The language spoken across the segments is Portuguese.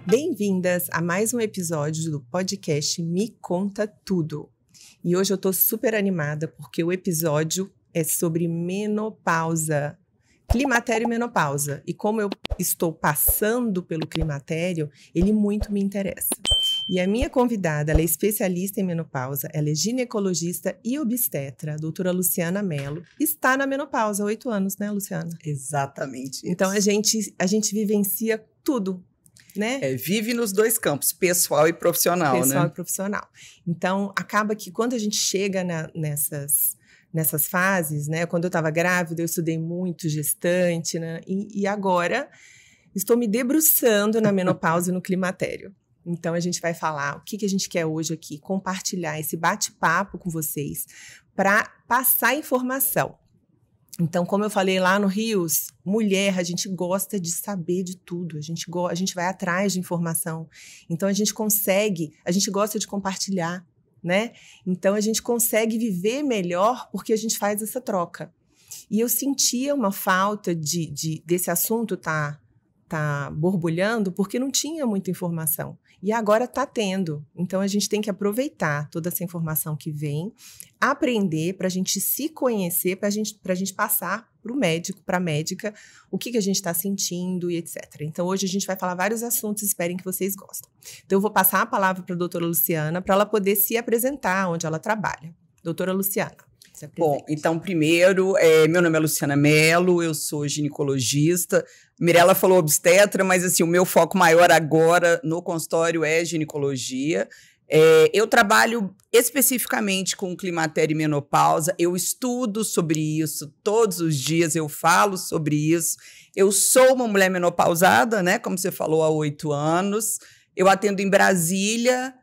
Bem-vindas a mais um episódio do podcast Me Conta Tudo. E hoje eu tô super animada porque o episódio é sobre menopausa, climatério e menopausa. E como eu estou passando pelo climatério, ele muito me interessa. E a minha convidada, ela é especialista em menopausa, ela é ginecologista e obstetra, a doutora Luciana Mello, está na menopausa há 8 anos, né, Luciana? Exatamente. Então a gente vivencia tudo, né? Vive nos dois campos, pessoal e profissional, Pessoal né? e profissional. Então, acaba que quando a gente chega nessas fases, né? Quando eu estava grávida, eu estudei muito gestante, né? E agora estou me debruçando na menopausa e no climatério. Então, a gente vai falar o que a gente quer hoje aqui, compartilhar esse bate-papo com vocês para passar informação. Então, como eu falei lá no Rios, mulher, a gente gosta de saber de tudo, a gente vai atrás de informação. Então, a gente gosta de compartilhar, né? Então, a gente consegue viver melhor porque a gente faz essa troca. E eu sentia uma falta desse assunto tá borbulhando porque não tinha muita informação. E agora está tendo. Então, a gente tem que aproveitar toda essa informação que vem, aprender para a gente se conhecer, para a gente passar para o médico, para a médica, o que a gente está sentindo e etc. Então, hoje a gente vai falar vários assuntos, esperem que vocês gostem. Então, eu vou passar a palavra para a doutora Luciana para ela poder se apresentar onde ela trabalha. Doutora Luciana. Bom, então, primeiro, meu nome é Luciana Mello, eu sou ginecologista. Mirella falou obstetra, mas assim, o meu foco maior agora no consultório é ginecologia. Eu trabalho especificamente com climatério e menopausa, eu estudo sobre isso todos os dias, eu falo sobre isso. Eu sou uma mulher menopausada, né, como você falou, há 8 anos. Eu atendo em Brasília,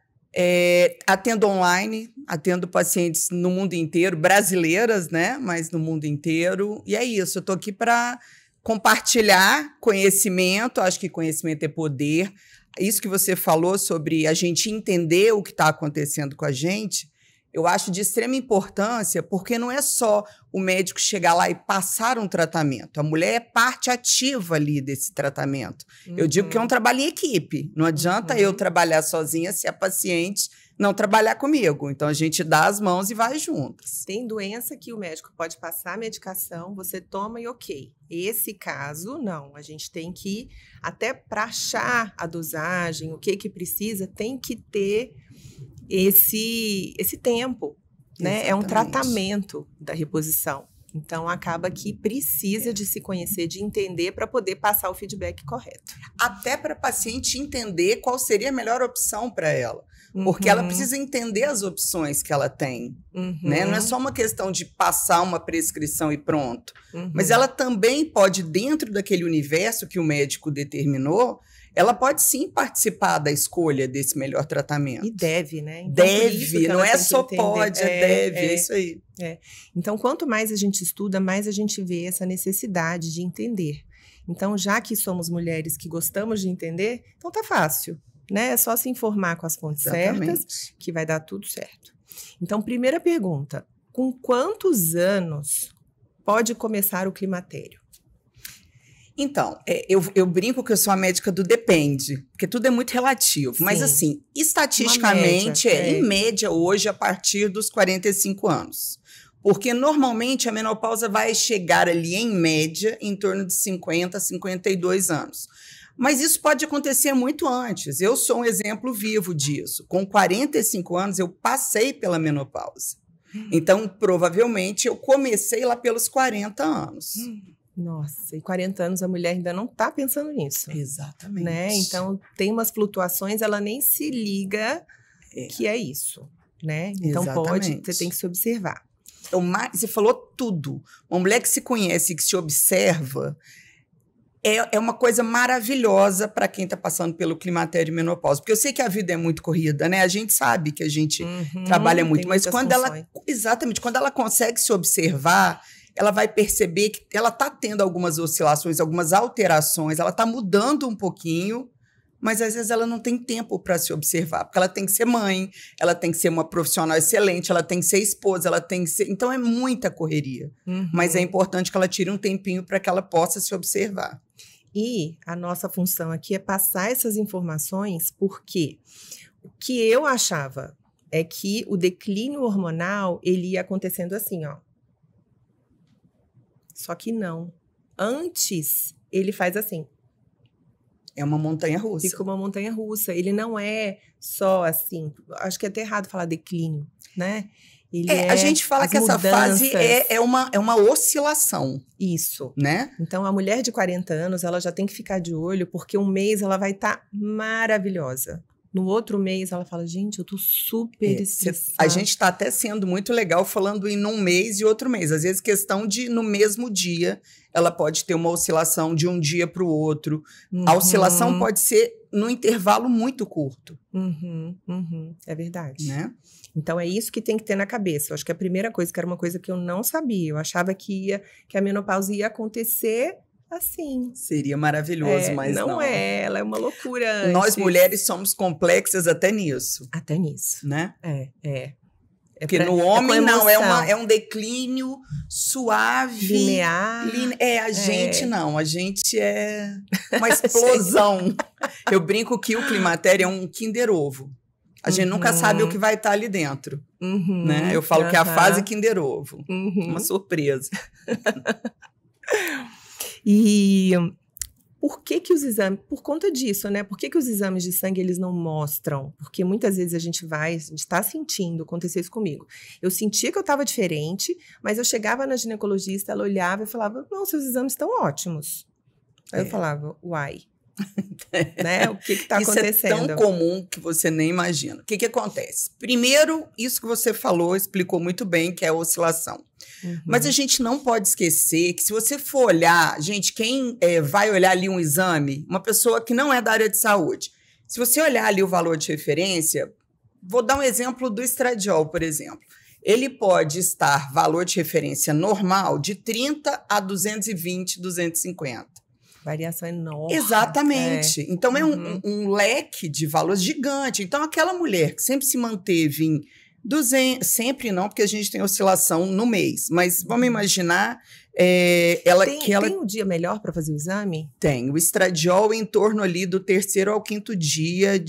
atendo online, atendo pacientes no mundo inteiro, brasileiras, né, mas no mundo inteiro. E é isso, eu estou aqui para compartilhar conhecimento, acho que conhecimento é poder. Isso que você falou sobre a gente entender o que está acontecendo com a gente, eu acho de extrema importância, porque não é só o médico chegar lá e passar um tratamento. A mulher é parte ativa ali desse tratamento. Uhum. Eu digo que é um trabalho em equipe. Não adianta eu trabalhar sozinha se a paciente não trabalhar comigo. Então, a gente dá as mãos e vai juntas. Tem doença que o médico pode passar a medicação, você toma e ok. Esse caso, não. A gente tem que, até para achar a dosagem, o que precisa, tem que ter esse tempo, né? Exatamente. É um tratamento da reposição. Então, acaba que precisa de se conhecer, de entender para poder passar o feedback correto. Até para a paciente entender qual seria a melhor opção para ela. Porque ela precisa entender as opções que ela tem. Né? Não é só uma questão de passar uma prescrição e pronto. Mas ela também pode, dentro daquele universo que o médico determinou, ela pode sim participar da escolha desse melhor tratamento. E deve, né? Então, deve, não é só pode, deve, é isso aí. Então, quanto mais a gente estuda, mais a gente vê essa necessidade de entender. Então, já que somos mulheres que gostamos de entender, então tá fácil, né? É só se informar com as fontes certas, que vai dar tudo certo. Então, primeira pergunta, com quantos anos pode começar o climatério? Então, eu brinco que eu sou a médica do depende, porque tudo é muito relativo. Sim. Mas, assim, estatisticamente, em média, hoje, a partir dos 45 anos. Porque, normalmente, a menopausa vai chegar ali, em média, em torno de 50 a 52 anos. Mas isso pode acontecer muito antes. Eu sou um exemplo vivo disso. Com 45 anos, eu passei pela menopausa. Então, provavelmente, eu comecei lá pelos 40 anos. Nossa, e 40 anos a mulher ainda não está pensando nisso. Exatamente. Né? Então, tem umas flutuações, ela nem se liga que é isso. Né? Então, você tem que se observar. Então, você falou tudo. Uma mulher que se conhece e que se observa é uma coisa maravilhosa para quem está passando pelo climatério e menopausa. Porque eu sei que a vida é muito corrida, né? A gente sabe que a gente trabalha muito, mas quando quando ela consegue se observar, ela vai perceber que ela está tendo algumas oscilações, algumas alterações, ela está mudando um pouquinho, mas às vezes ela não tem tempo para se observar, porque ela tem que ser mãe, ela tem que ser uma profissional excelente, ela tem que ser esposa, ela tem que ser... Então é muita correria, mas é importante que ela tire um tempinho para que ela possa se observar. E a nossa função aqui é passar essas informações, porque o que eu achava é que o declínio hormonal, ele ia acontecendo assim, ó. Só que não. Antes, ele faz assim. É uma montanha-russa. Fica uma montanha-russa. Ele não é só assim. Acho que é até errado falar declínio, né? A gente fala que essa fase é uma oscilação. Isso. Né? Então, a mulher de 40 anos, ela já tem que ficar de olho, porque um mês ela vai estar maravilhosa. No outro mês, ela fala, gente, eu tô super estressada. A gente está até sendo muito legal falando em um mês e outro mês. Às vezes, questão de, no mesmo dia, ela pode ter uma oscilação de um dia para o outro. A oscilação pode ser num intervalo muito curto. É verdade. Né? Então, é isso que tem que ter na cabeça. Eu acho que a primeira coisa, que era uma coisa que eu não sabia, eu achava que a menopausa ia acontecer assim. Seria maravilhoso, mas não. Não é, ela é uma loucura antes. Nós, mulheres, somos complexas até nisso. Até nisso. Né? Porque no homem, não, é um declínio suave. Linear. A gente não, a gente é uma explosão. Eu brinco que o climatério é um Kinder Ovo. A gente nunca sabe o que vai estar ali dentro. Né? Eu falo que é a fase Kinder Ovo. Uma surpresa. E por que os exames... Por conta disso, né? Por que os exames de sangue, eles não mostram? Porque muitas vezes a gente está sentindo, aconteceu isso comigo. Eu sentia que eu estava diferente, mas eu chegava na ginecologista, ela olhava e falava, não, seus exames estão ótimos. Aí eu falava, uai. Né? O que está acontecendo? Isso é tão comum que você nem imagina. O que acontece? Primeiro, isso que você falou, explicou muito bem, que é a oscilação. Mas a gente não pode esquecer que se você for olhar, gente, quem vai olhar ali um exame, uma pessoa que não é da área de saúde, se você olhar ali o valor de referência, vou dar um exemplo do estradiol, por exemplo. Ele pode estar valor de referência normal de 30 a 220, 250. Variação enorme. Exatamente. Então, é um leque de valores gigante. Então, aquela mulher que sempre se manteve em 200, sempre não, porque a gente tem oscilação no mês, mas vamos imaginar Tem um dia melhor para fazer o exame? Tem. O estradiol em torno ali do 3º ao 5º dia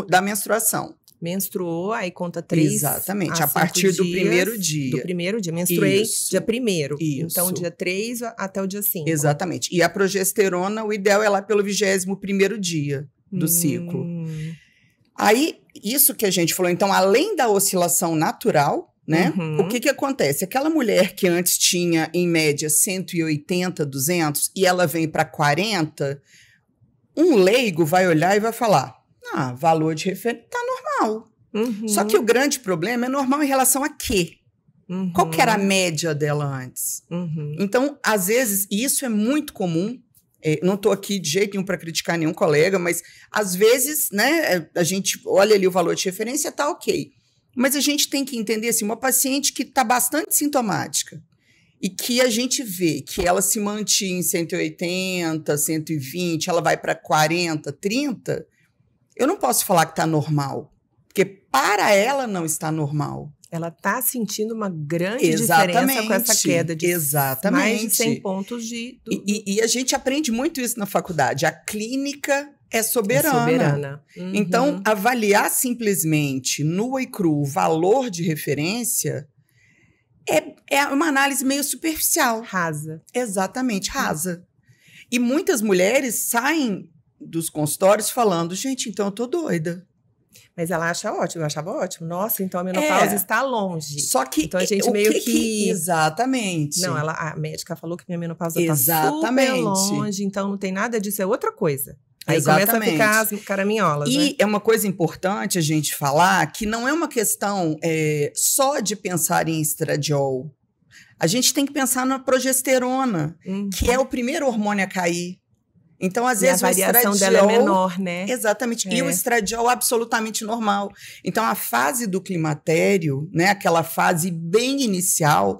da menstruação. Menstruou, aí conta 3 Exatamente, a partir do primeiro dia. Do primeiro dia. Menstruei dia 1º. Então, dia 3 até o dia 5. Exatamente. E a progesterona, o ideal é lá pelo 21º dia do ciclo. Aí, isso que a gente falou, então, além da oscilação natural, né? O que acontece? Aquela mulher que antes tinha, em média, 180, 200, e ela vem para 40, um leigo vai olhar e vai falar, valor de referência tá normal. Só que o grande problema é normal em relação a quê? Qual que era a média dela antes? Então, às vezes, isso é muito comum. Não estou aqui de jeito nenhum para criticar nenhum colega, mas às vezes, né, a gente olha ali o valor de referência, tá ok. Mas a gente tem que entender assim, uma paciente que está bastante sintomática e que a gente vê que ela se mantinha em 180, 120, ela vai para 40, 30, eu não posso falar que está normal, porque para ela não está normal. Ela está sentindo uma grande diferença com essa queda de mais de 100 pontos de... E a gente aprende muito isso na faculdade. A clínica é soberana. Então, avaliar simplesmente nua e cru o valor de referência é uma análise meio superficial. Rasa. Exatamente, rasa. E muitas mulheres saem dos consultórios falando, gente, então eu tô doida. Mas ela acha ótimo, eu achava ótimo. Nossa, então a menopausa está longe. Só que então a gente meio que... Exatamente. Não, a médica falou que minha menopausa está super longe, então não tem nada disso, é outra coisa. Aí começa a ficar as caraminholas, e né? é uma coisa importante a gente falar que não é uma questão só de pensar em estradiol. A gente tem que pensar na progesterona, que é o primeiro hormônio a cair. Então, às vezes, a variação dela é menor, né? Exatamente. E o estradiol absolutamente normal. Então, a fase do climatério, né, aquela fase bem inicial,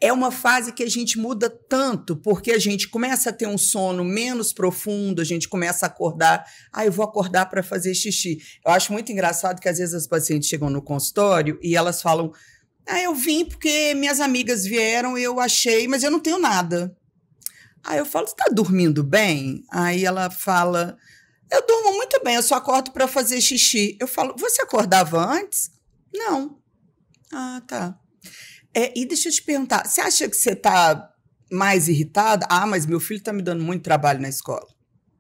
é uma fase que a gente muda tanto, porque a gente começa a ter um sono menos profundo, a gente começa a acordar, eu vou acordar para fazer xixi. Eu acho muito engraçado que às vezes as pacientes chegam no consultório e elas falam, eu vim porque minhas amigas vieram, eu achei, mas eu não tenho nada. Aí eu falo, você está dormindo bem? Aí ela fala, eu durmo muito bem, eu só acordo para fazer xixi. Eu falo, você acordava antes? Não. Ah, tá. E deixa eu te perguntar, você acha que você está mais irritada? Mas meu filho está me dando muito trabalho na escola.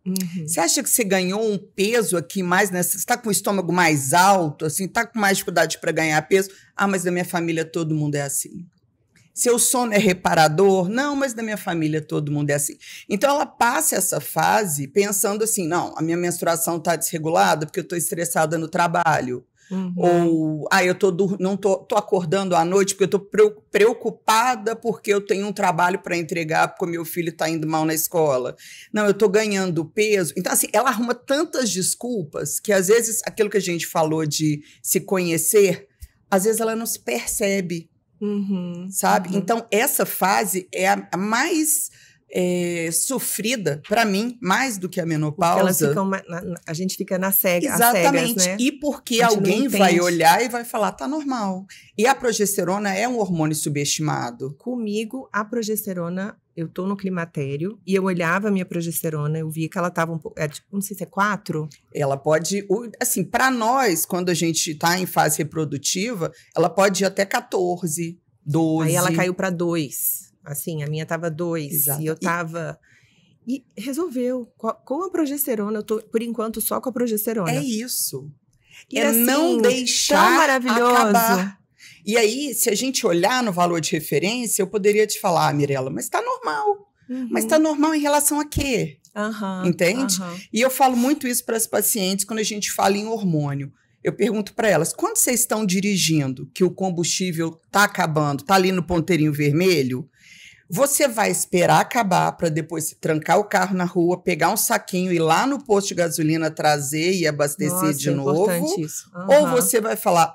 Uhum. Você acha que você ganhou um peso aqui mais nessa? Você está com o estômago mais alto, assim, está com mais dificuldade para ganhar peso? Mas da minha família todo mundo é assim. Seu sono é reparador? Não, mas da minha família todo mundo é assim. Então ela passa essa fase pensando assim, não, a minha menstruação está desregulada porque eu estou estressada no trabalho. Uhum. Ou, não tô acordando à noite porque eu estou preocupada porque eu tenho um trabalho para entregar porque o meu filho está indo mal na escola. Não, eu estou ganhando peso. Então, assim, ela arruma tantas desculpas que, às vezes, aquilo que a gente falou de se conhecer, às vezes ela não se percebe, sabe? Uhum. Então, essa fase é a mais... sofrida, para mim, mais do que a menopausa. Elas ficam, a gente fica na cega, exatamente, cegas, né? E porque alguém vai olhar e vai falar, tá normal. E a progesterona é um hormônio subestimado. Comigo, a progesterona, eu tô no climatério e eu olhava a minha progesterona, eu via que ela tava um pouco, não sei se é 4. Ela pode, assim, para nós, quando a gente tá em fase reprodutiva, ela pode ir até 14, 12. Aí ela caiu para 2. Assim, a minha tava 2. Exato. E eu tava... E resolveu. Com a progesterona, eu tô, por enquanto, só com a progesterona. É isso. E assim, não deixar tão maravilhoso. Acabar. E aí, se a gente olhar no valor de referência, eu poderia te falar, Mirella, mas tá normal. Mas tá normal em relação a quê? Entende? E eu falo muito isso para as pacientes quando a gente fala em hormônio. Eu pergunto para elas, quando vocês estão dirigindo, que o combustível tá acabando, tá ali no ponteirinho vermelho, você vai esperar acabar para depois trancar o carro na rua, pegar um saquinho, ir lá no posto de gasolina, trazer e abastecer de novo? Isso. Ou você vai falar,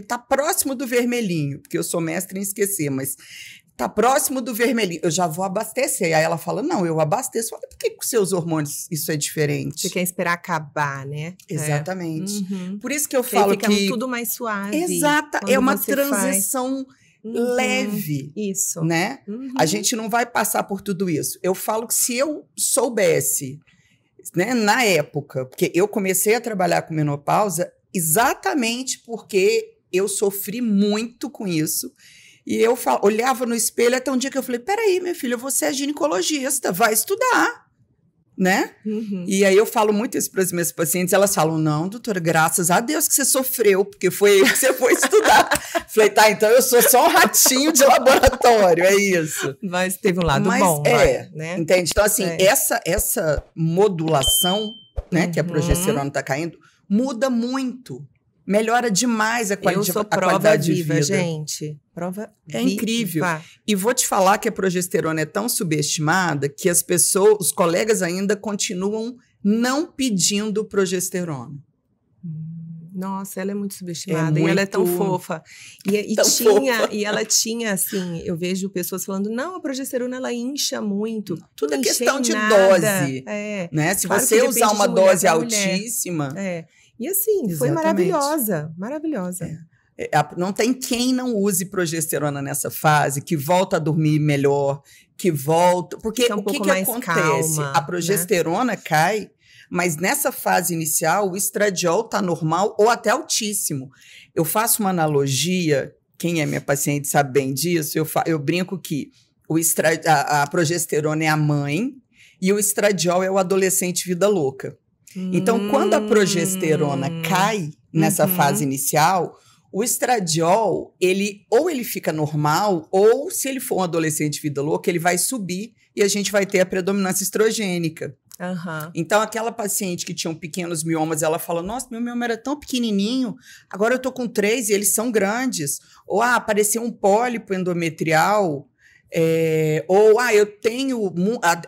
tá próximo do vermelhinho, porque eu sou mestre em esquecer, mas tá próximo do vermelhinho, eu já vou abastecer. Aí ela fala, não, eu abasteço. Fala, por que com seus hormônios isso é diferente? Você quer esperar acabar, né? Exatamente. Por isso que eu falo que... fica tudo mais suave. Exata, é uma transição... leve, isso, né? A gente não vai passar por tudo isso. Eu falo que se eu soubesse, né, na época, porque eu comecei a trabalhar com menopausa exatamente porque eu sofri muito com isso. E eu olhava no espelho até um dia que eu falei, peraí, minha filha, você é ginecologista, vai estudar. Né? E aí eu falo muito isso para as minhas pacientes, elas falam, não, doutora, graças a Deus que você sofreu, porque foi aí que você foi estudar. Falei, tá, então eu sou só um ratinho de laboratório, é isso. Mas teve um lado bom, né? Entende? Então, assim, essa modulação, né, que a progesterona tá caindo, muda muito. Melhora demais a qualidade de vida. Eu sou prova viva, gente. Prova viva. É incrível. E vou te falar que a progesterona é tão subestimada que os colegas ainda continuam não pedindo progesterona. Nossa, ela é muito subestimada. E ela é tão fofa. E ela tinha, assim, eu vejo pessoas falando, não, a progesterona, ela incha muito. Tudo é questão de dose. Né? Se você usar uma dose altíssima... E assim, foi maravilhosa, maravilhosa. Não tem quem não use progesterona nessa fase, que volta a dormir melhor, que volta... Porque o que acontece? Calma, a progesterona cai, mas nessa fase inicial, o estradiol está normal ou até altíssimo. Eu faço uma analogia, quem é minha paciente sabe bem disso, eu brinco que a progesterona é a mãe e o estradiol é o adolescente vida louca. Então, quando a progesterona cai nessa fase inicial, o estradiol, ele fica normal, ou se ele for um adolescente vida louca, ele vai subir e a gente vai ter a predominância estrogênica. Então, aquela paciente que tinha pequenos miomas, ela fala, nossa, meu mioma era tão pequenininho, agora eu tô com 3 e eles são grandes. Ou, apareceu um pólipo endometrial,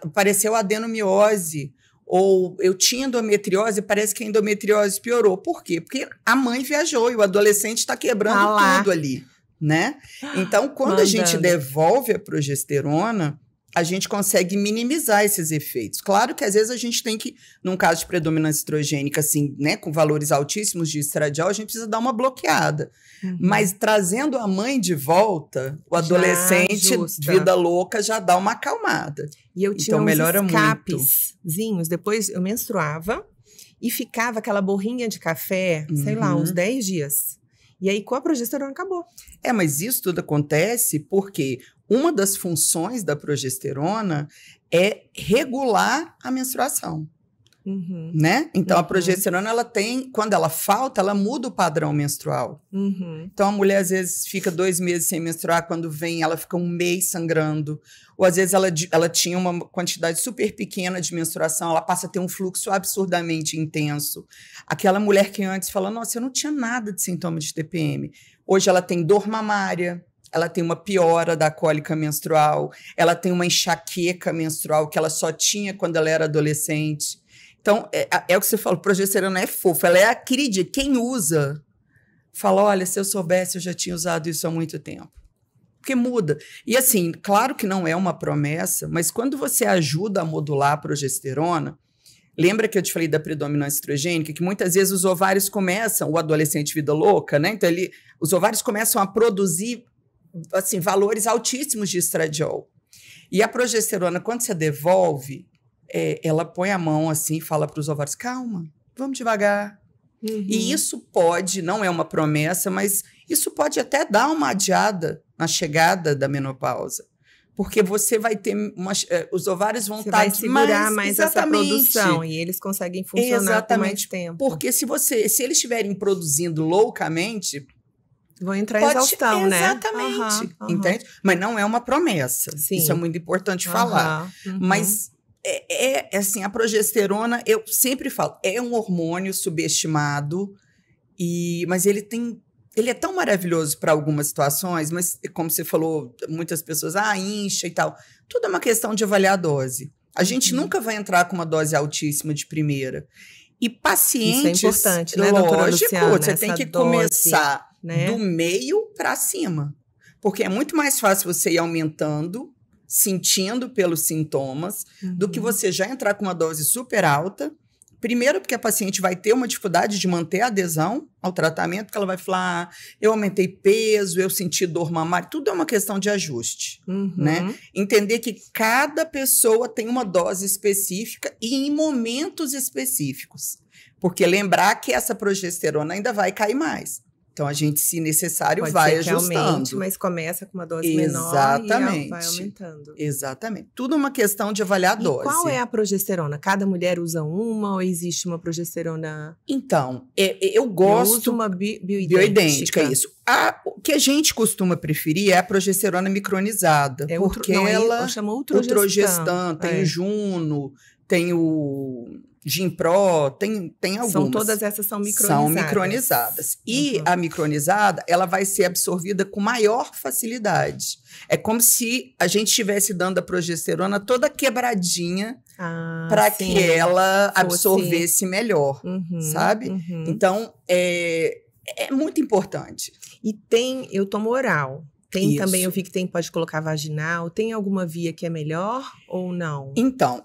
apareceu adenomiose. Ou eu tinha endometriose e parece que a endometriose piorou. Por quê? Porque a mãe viajou e o adolescente está quebrando tudo ali. né? Então, quando a gente devolve a progesterona, a gente consegue minimizar esses efeitos. Claro que às vezes a gente tem que, num caso de predominância estrogênica, assim, né, com valores altíssimos de estradiol, a gente precisa dar uma bloqueada. Mas trazendo a mãe de volta, o adolescente, vida louca, já dá uma acalmada. E eu tinha uns escapezinhos, depois eu menstruava e ficava aquela borrinha de café, sei lá, uns 10 dias. E aí, com a progesterona, acabou. Mas isso tudo acontece porque uma das funções da progesterona é regular a menstruação, né? Então, a progesterona, ela tem, quando ela falta, ela muda o padrão menstrual. Então, a mulher, às vezes, fica 2 meses sem menstruar, quando vem, ela fica 1 mês sangrando. Ou, às vezes, ela tinha uma quantidade super pequena de menstruação, ela passa a ter um fluxo absurdamente intenso. Aquela mulher que antes fala, nossa, eu não tinha nada de sintoma de TPM. Hoje, ela tem dor mamária, ela tem uma piora da cólica menstrual, ela tem uma enxaqueca menstrual que ela só tinha quando ela era adolescente. Então, é o que você falou, progesterona é fofa, ela é a querida. Quem usa, fala, olha, se eu soubesse, eu já tinha usado isso há muito tempo. Porque muda. E assim, claro que não é uma promessa, mas quando você ajuda a modular a progesterona, lembra que eu te falei da predominância estrogênica, que muitas vezes os ovários começam, o adolescente vida louca, né? Então, os ovários começam a produzir, assim, valores altíssimos de estradiol. E a progesterona, quando você devolve, ela põe a mão assim e fala para os ovários, calma, vamos devagar. E isso pode, não é uma promessa, mas isso pode até dar uma adiada na chegada da menopausa. Porque você vai ter os ovários vão estar vai segurar mais essa produção e eles conseguem funcionar por mais tempo. Porque se eles estiverem produzindo loucamente, vão entrar em exaustão, né? Exatamente. Entende? Mas não é uma promessa. Sim. Isso é muito importante falar. Mas assim, a progesterona, eu sempre falo, é um hormônio subestimado, mas ele é tão maravilhoso para algumas situações, mas como você falou, muitas pessoas, incha e tal. Tudo é uma questão de avaliar a dose. A gente nunca vai entrar com uma dose altíssima de primeira. E pacientes... Isso é importante, né, doutora Luciana? Lógico, você tem que começar do meio para cima. Porque é muito mais fácil você ir aumentando, sentindo pelos sintomas, do que você já entrar com uma dose super alta. Primeiro, porque a paciente vai ter uma dificuldade de manter a adesão ao tratamento, porque ela vai falar, eu aumentei peso, eu senti dor mamária, tudo é uma questão de ajuste, né? Entender que cada pessoa tem uma dose específica e em momentos específicos, porque lembrar que essa progesterona ainda vai cair mais. Então, a gente, se necessário, vai ajustando. Aumente, mas começa com uma dose menor e vai aumentando. Exatamente. Tudo uma questão de avaliar a dose. E qual é a progesterona? Cada mulher usa uma ou existe uma progesterona? Então, eu gosto... Eu uso uma bioidêntica. Bioidêntica, isso. O que a gente costuma preferir é a progesterona micronizada. Porque ela chama Utrogestan, tem o Juno, tem o... Gimpro, tem algumas. Todas essas são micronizadas. São micronizadas. E a micronizada, ela vai ser absorvida com maior facilidade. É como se a gente estivesse dando a progesterona toda quebradinha para que ela absorvesse melhor, sabe? Então, é muito importante. E eu tomo oral. Tem também, eu vi que pode colocar vaginal. Tem alguma via que é melhor ou não? Então,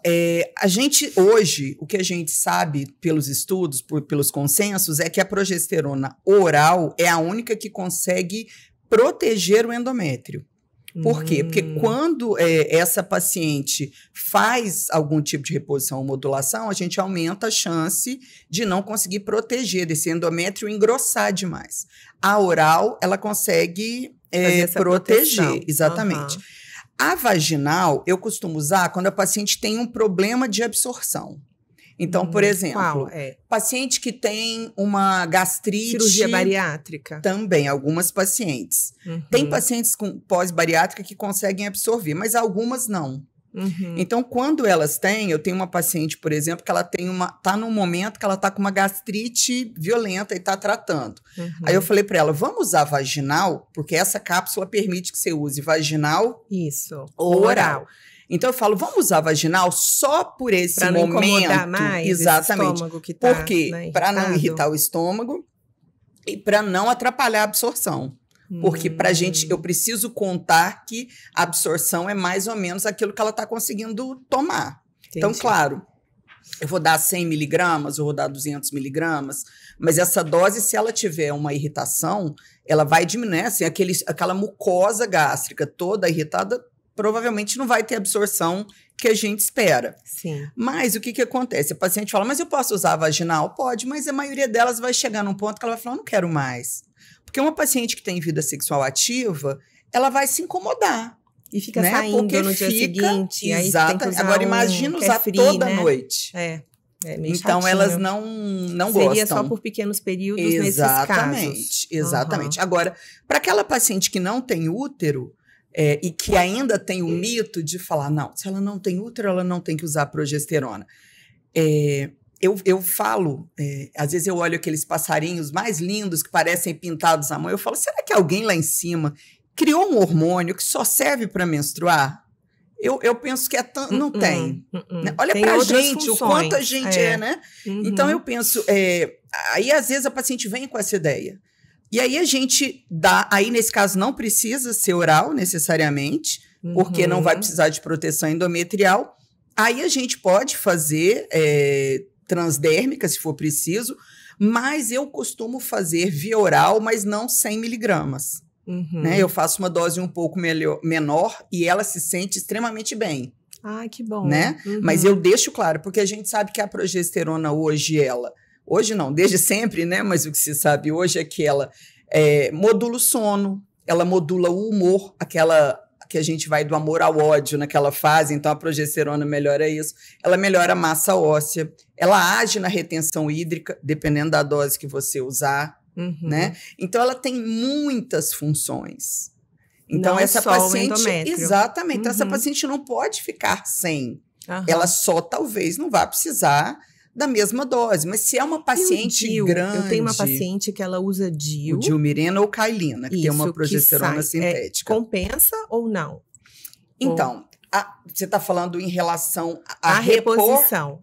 a gente hoje, o que a gente sabe pelos estudos, pelos consensos, é que a progesterona oral é a única que consegue proteger o endométrio. Por quê? Porque quando essa paciente faz algum tipo de reposição ou modulação, a gente aumenta a chance de não conseguir proteger desse endométrio engrossar demais. A oral, ela consegue proteger, exatamente. A vaginal, eu costumo usar quando a paciente tem um problema de absorção. Então, por exemplo, paciente que tem uma gastrite... Cirurgia bariátrica. Também, algumas pacientes. Tem pacientes com pós-bariátrica que conseguem absorver, mas algumas não. Então, quando elas têm, eu tenho uma paciente, por exemplo, que ela tá num momento que ela tá com uma gastrite violenta e tá tratando. Aí eu falei para ela, vamos usar vaginal, porque essa cápsula permite que você use vaginal ou oral. Então, eu falo, vamos usar vaginal só por esse momento. Para não incomodar mais esse estômago que tá... Por quê? Para não irritar o estômago e para não atrapalhar a absorção. Porque pra gente, eu preciso contar que a absorção é mais ou menos aquilo que ela está conseguindo tomar. Entendi. Então, claro, eu vou dar 100 miligramas, eu vou dar 200 miligramas, mas essa dose, se ela tiver uma irritação, ela vai diminuir, assim, aquela mucosa gástrica toda irritada, provavelmente não vai ter absorção que a gente espera. Sim. Mas o que acontece? A paciente fala, mas eu posso usar a vaginal? Pode, mas a maioria delas vai chegar num ponto que ela vai falar, não quero mais. Porque uma paciente que tem vida sexual ativa, ela vai se incomodar. E fica né? saindo Porque no dia seguinte. Exato. Agora imagina usar free, toda né? noite. É meio então chatinho. elas não gostam. Seria só por pequenos períodos nesses casos. Exatamente. Agora, para aquela paciente que não tem útero e que ainda tem o mito de falar, não, se ela não tem útero, ela não tem que usar progesterona. Eu falo, às vezes eu olho aqueles passarinhos mais lindos que parecem pintados à mão, eu falo, será que alguém lá em cima criou um hormônio que só serve para menstruar? Eu penso que não tem. Né? Olha pra gente, funções. O quanto a gente né? Então eu penso, aí às vezes a paciente vem com essa ideia. E aí a gente dá, aí nesse caso não precisa ser oral necessariamente, porque não vai precisar de proteção endometrial. Aí a gente pode fazer transdérmica, se for preciso, mas eu costumo fazer via oral, mas não 100 miligramas. Né? Eu faço uma dose um pouco menor e ela se sente extremamente bem. Ah, que bom. Né? Mas eu deixo claro, porque a gente sabe que a progesterona hoje não, desde sempre, né? Mas o que se sabe hoje é que ela modula o sono, ela modula o humor, aquela que a gente vai do amor ao ódio naquela fase, então a progesterona melhora isso, ela melhora a massa óssea, ela age na retenção hídrica, dependendo da dose que você usar. Né? Então ela tem muitas funções. Então não essa só paciente, exatamente, então essa paciente não pode ficar sem. Ela só talvez não vá precisar da mesma dose, mas se é uma paciente grande, eu tenho uma paciente que ela usa DIU, o dilmirena ou cailina, que tem uma progesterona sintética. Compensa ou não? Então, você está falando em relação à reposição.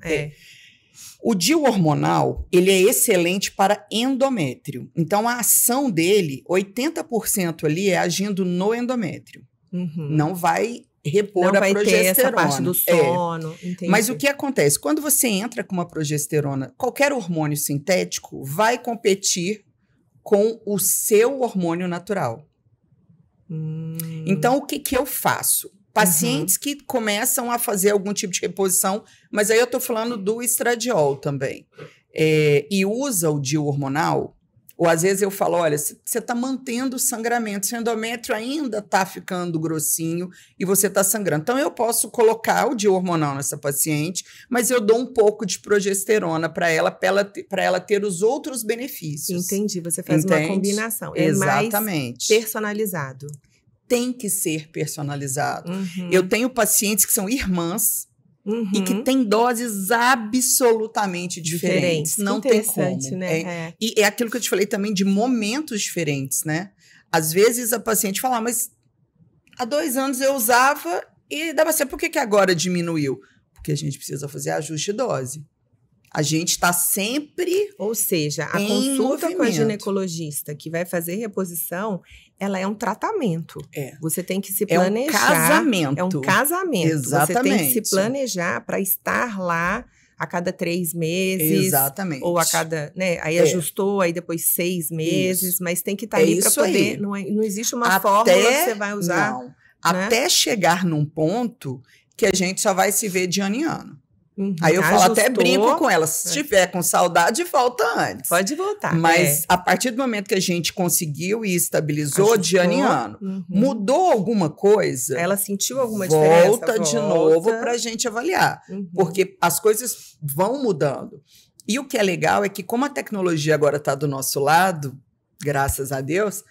O DIU hormonal, ele é excelente para endométrio. Então, a ação dele, 80% ali é agindo no endométrio. Não vai repor a progesterona. Ter essa parte do sono. Mas o que acontece? Quando você entra com uma progesterona, qualquer hormônio sintético vai competir com o seu hormônio natural. Então, o que eu faço? Pacientes que começam a fazer algum tipo de reposição, mas aí eu estou falando do estradiol também, e usa o DIU hormonal, ou às vezes eu falo, olha, você está mantendo o sangramento, seu endométrio ainda está ficando grossinho e você está sangrando. Então, eu posso colocar o DIU hormonal nessa paciente, mas eu dou um pouco de progesterona para ela ter os outros benefícios. Entendi, você faz uma combinação. Exatamente. Mais personalizado. Tem que ser personalizado. Eu tenho pacientes que são irmãs e que têm doses absolutamente diferentes. Não tem como. Né? E é aquilo que eu te falei também de momentos diferentes, né? Às vezes a paciente fala, mas há 2 anos eu usava e dava certo. Por que agora diminuiu? Porque a gente precisa fazer ajuste de dose. A gente está sempre. Ou seja, a consulta com a ginecologista que vai fazer reposição, ela é um tratamento. Você tem que se planejar. É um casamento. É um casamento. Exatamente. Você tem que se planejar para estar lá a cada 3 meses. Exatamente. Ou a cada, né? Aí ajustou, aí depois 6 meses. Isso. Mas tem que estar ali para poder. Não existe uma fórmula que você vai usar. Não. Né? Até chegar num ponto que a gente só vai se ver de ano em ano. Aí eu falo, até brinco com ela, se tiver com saudade, volta antes. Pode voltar. Mas a partir do momento que a gente conseguiu e estabilizou de ano em ano, mudou alguma coisa? Ela sentiu alguma diferença? Volta de novo para a gente avaliar. Porque as coisas vão mudando. E o que é legal é que como a tecnologia agora está do nosso lado, graças a Deus,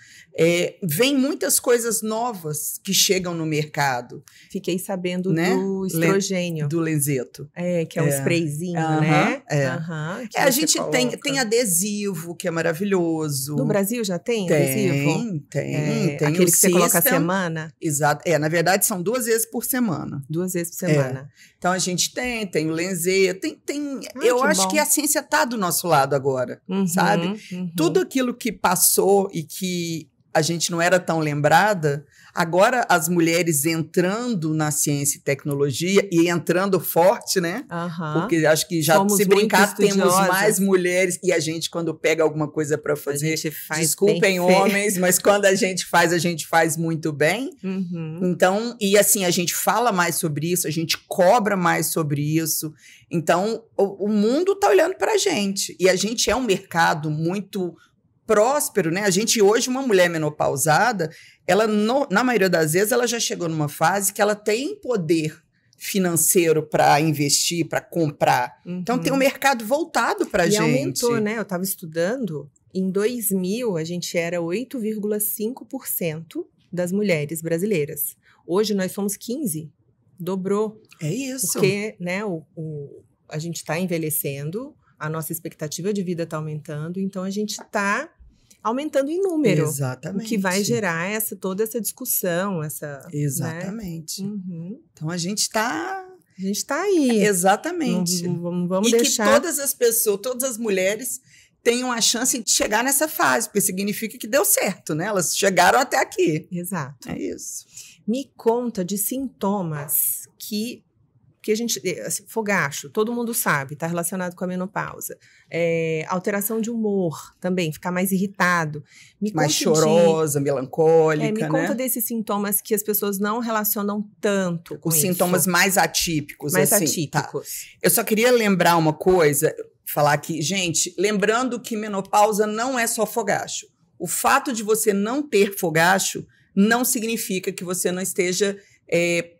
vem muitas coisas novas que chegam no mercado. Fiquei sabendo, né? Do estrogênio. Do Lenzeto. Que é um sprayzinho, né? A gente tem adesivo, que é maravilhoso. No Brasil já tem adesivo? Tem. Aquele que você coloca a semana? Exato. Na verdade, são 2 vezes por semana. 2 vezes por semana. Então, a gente tem o Lenzeto, eu acho que a ciência está do nosso lado agora, sabe? Tudo aquilo que passou e que a gente não era tão lembrada, agora as mulheres entrando na ciência e tecnologia e entrando forte, né? Porque acho que já, se brincar, temos mais mulheres e a gente, quando pega alguma coisa para fazer, desculpem homens, mas quando a gente faz muito bem. Então, e assim, a gente fala mais sobre isso, a gente cobra mais sobre isso. Então, o mundo está olhando para a gente. E a gente é um mercado muito próspero, né? A gente hoje, uma mulher menopausada, ela, na maioria das vezes, ela já chegou numa fase que ela tem poder financeiro para investir, para comprar. Então, tem um mercado voltado para a gente. E aumentou, né? Eu estava estudando, em 2000, a gente era 8,5% das mulheres brasileiras. Hoje, nós somos 15%. Dobrou. É isso. Porque, né, a gente está envelhecendo, a nossa expectativa de vida está aumentando, então a gente está aumentando em número. Exatamente. O que vai gerar toda essa discussão, Exatamente. Né? Então a gente está aí. Exatamente. Não vamos deixar. E que todas as pessoas, todas as mulheres tenham a chance de chegar nessa fase, porque significa que deu certo, né? Elas chegaram até aqui. Exato. É isso. Me conta de sintomas que a gente... Assim, fogacho, todo mundo sabe, está relacionado com a menopausa. Alteração de humor também, ficar mais irritado. Mais chorosa, melancólica, me conta desses sintomas que as pessoas não relacionam tanto com Os sintomas mais atípicos. Mais assim, atípicos. Tá. Eu só queria lembrar uma coisa, falar aqui, gente, lembrando que menopausa não é só fogacho. O fato de você não ter fogacho não significa que você não esteja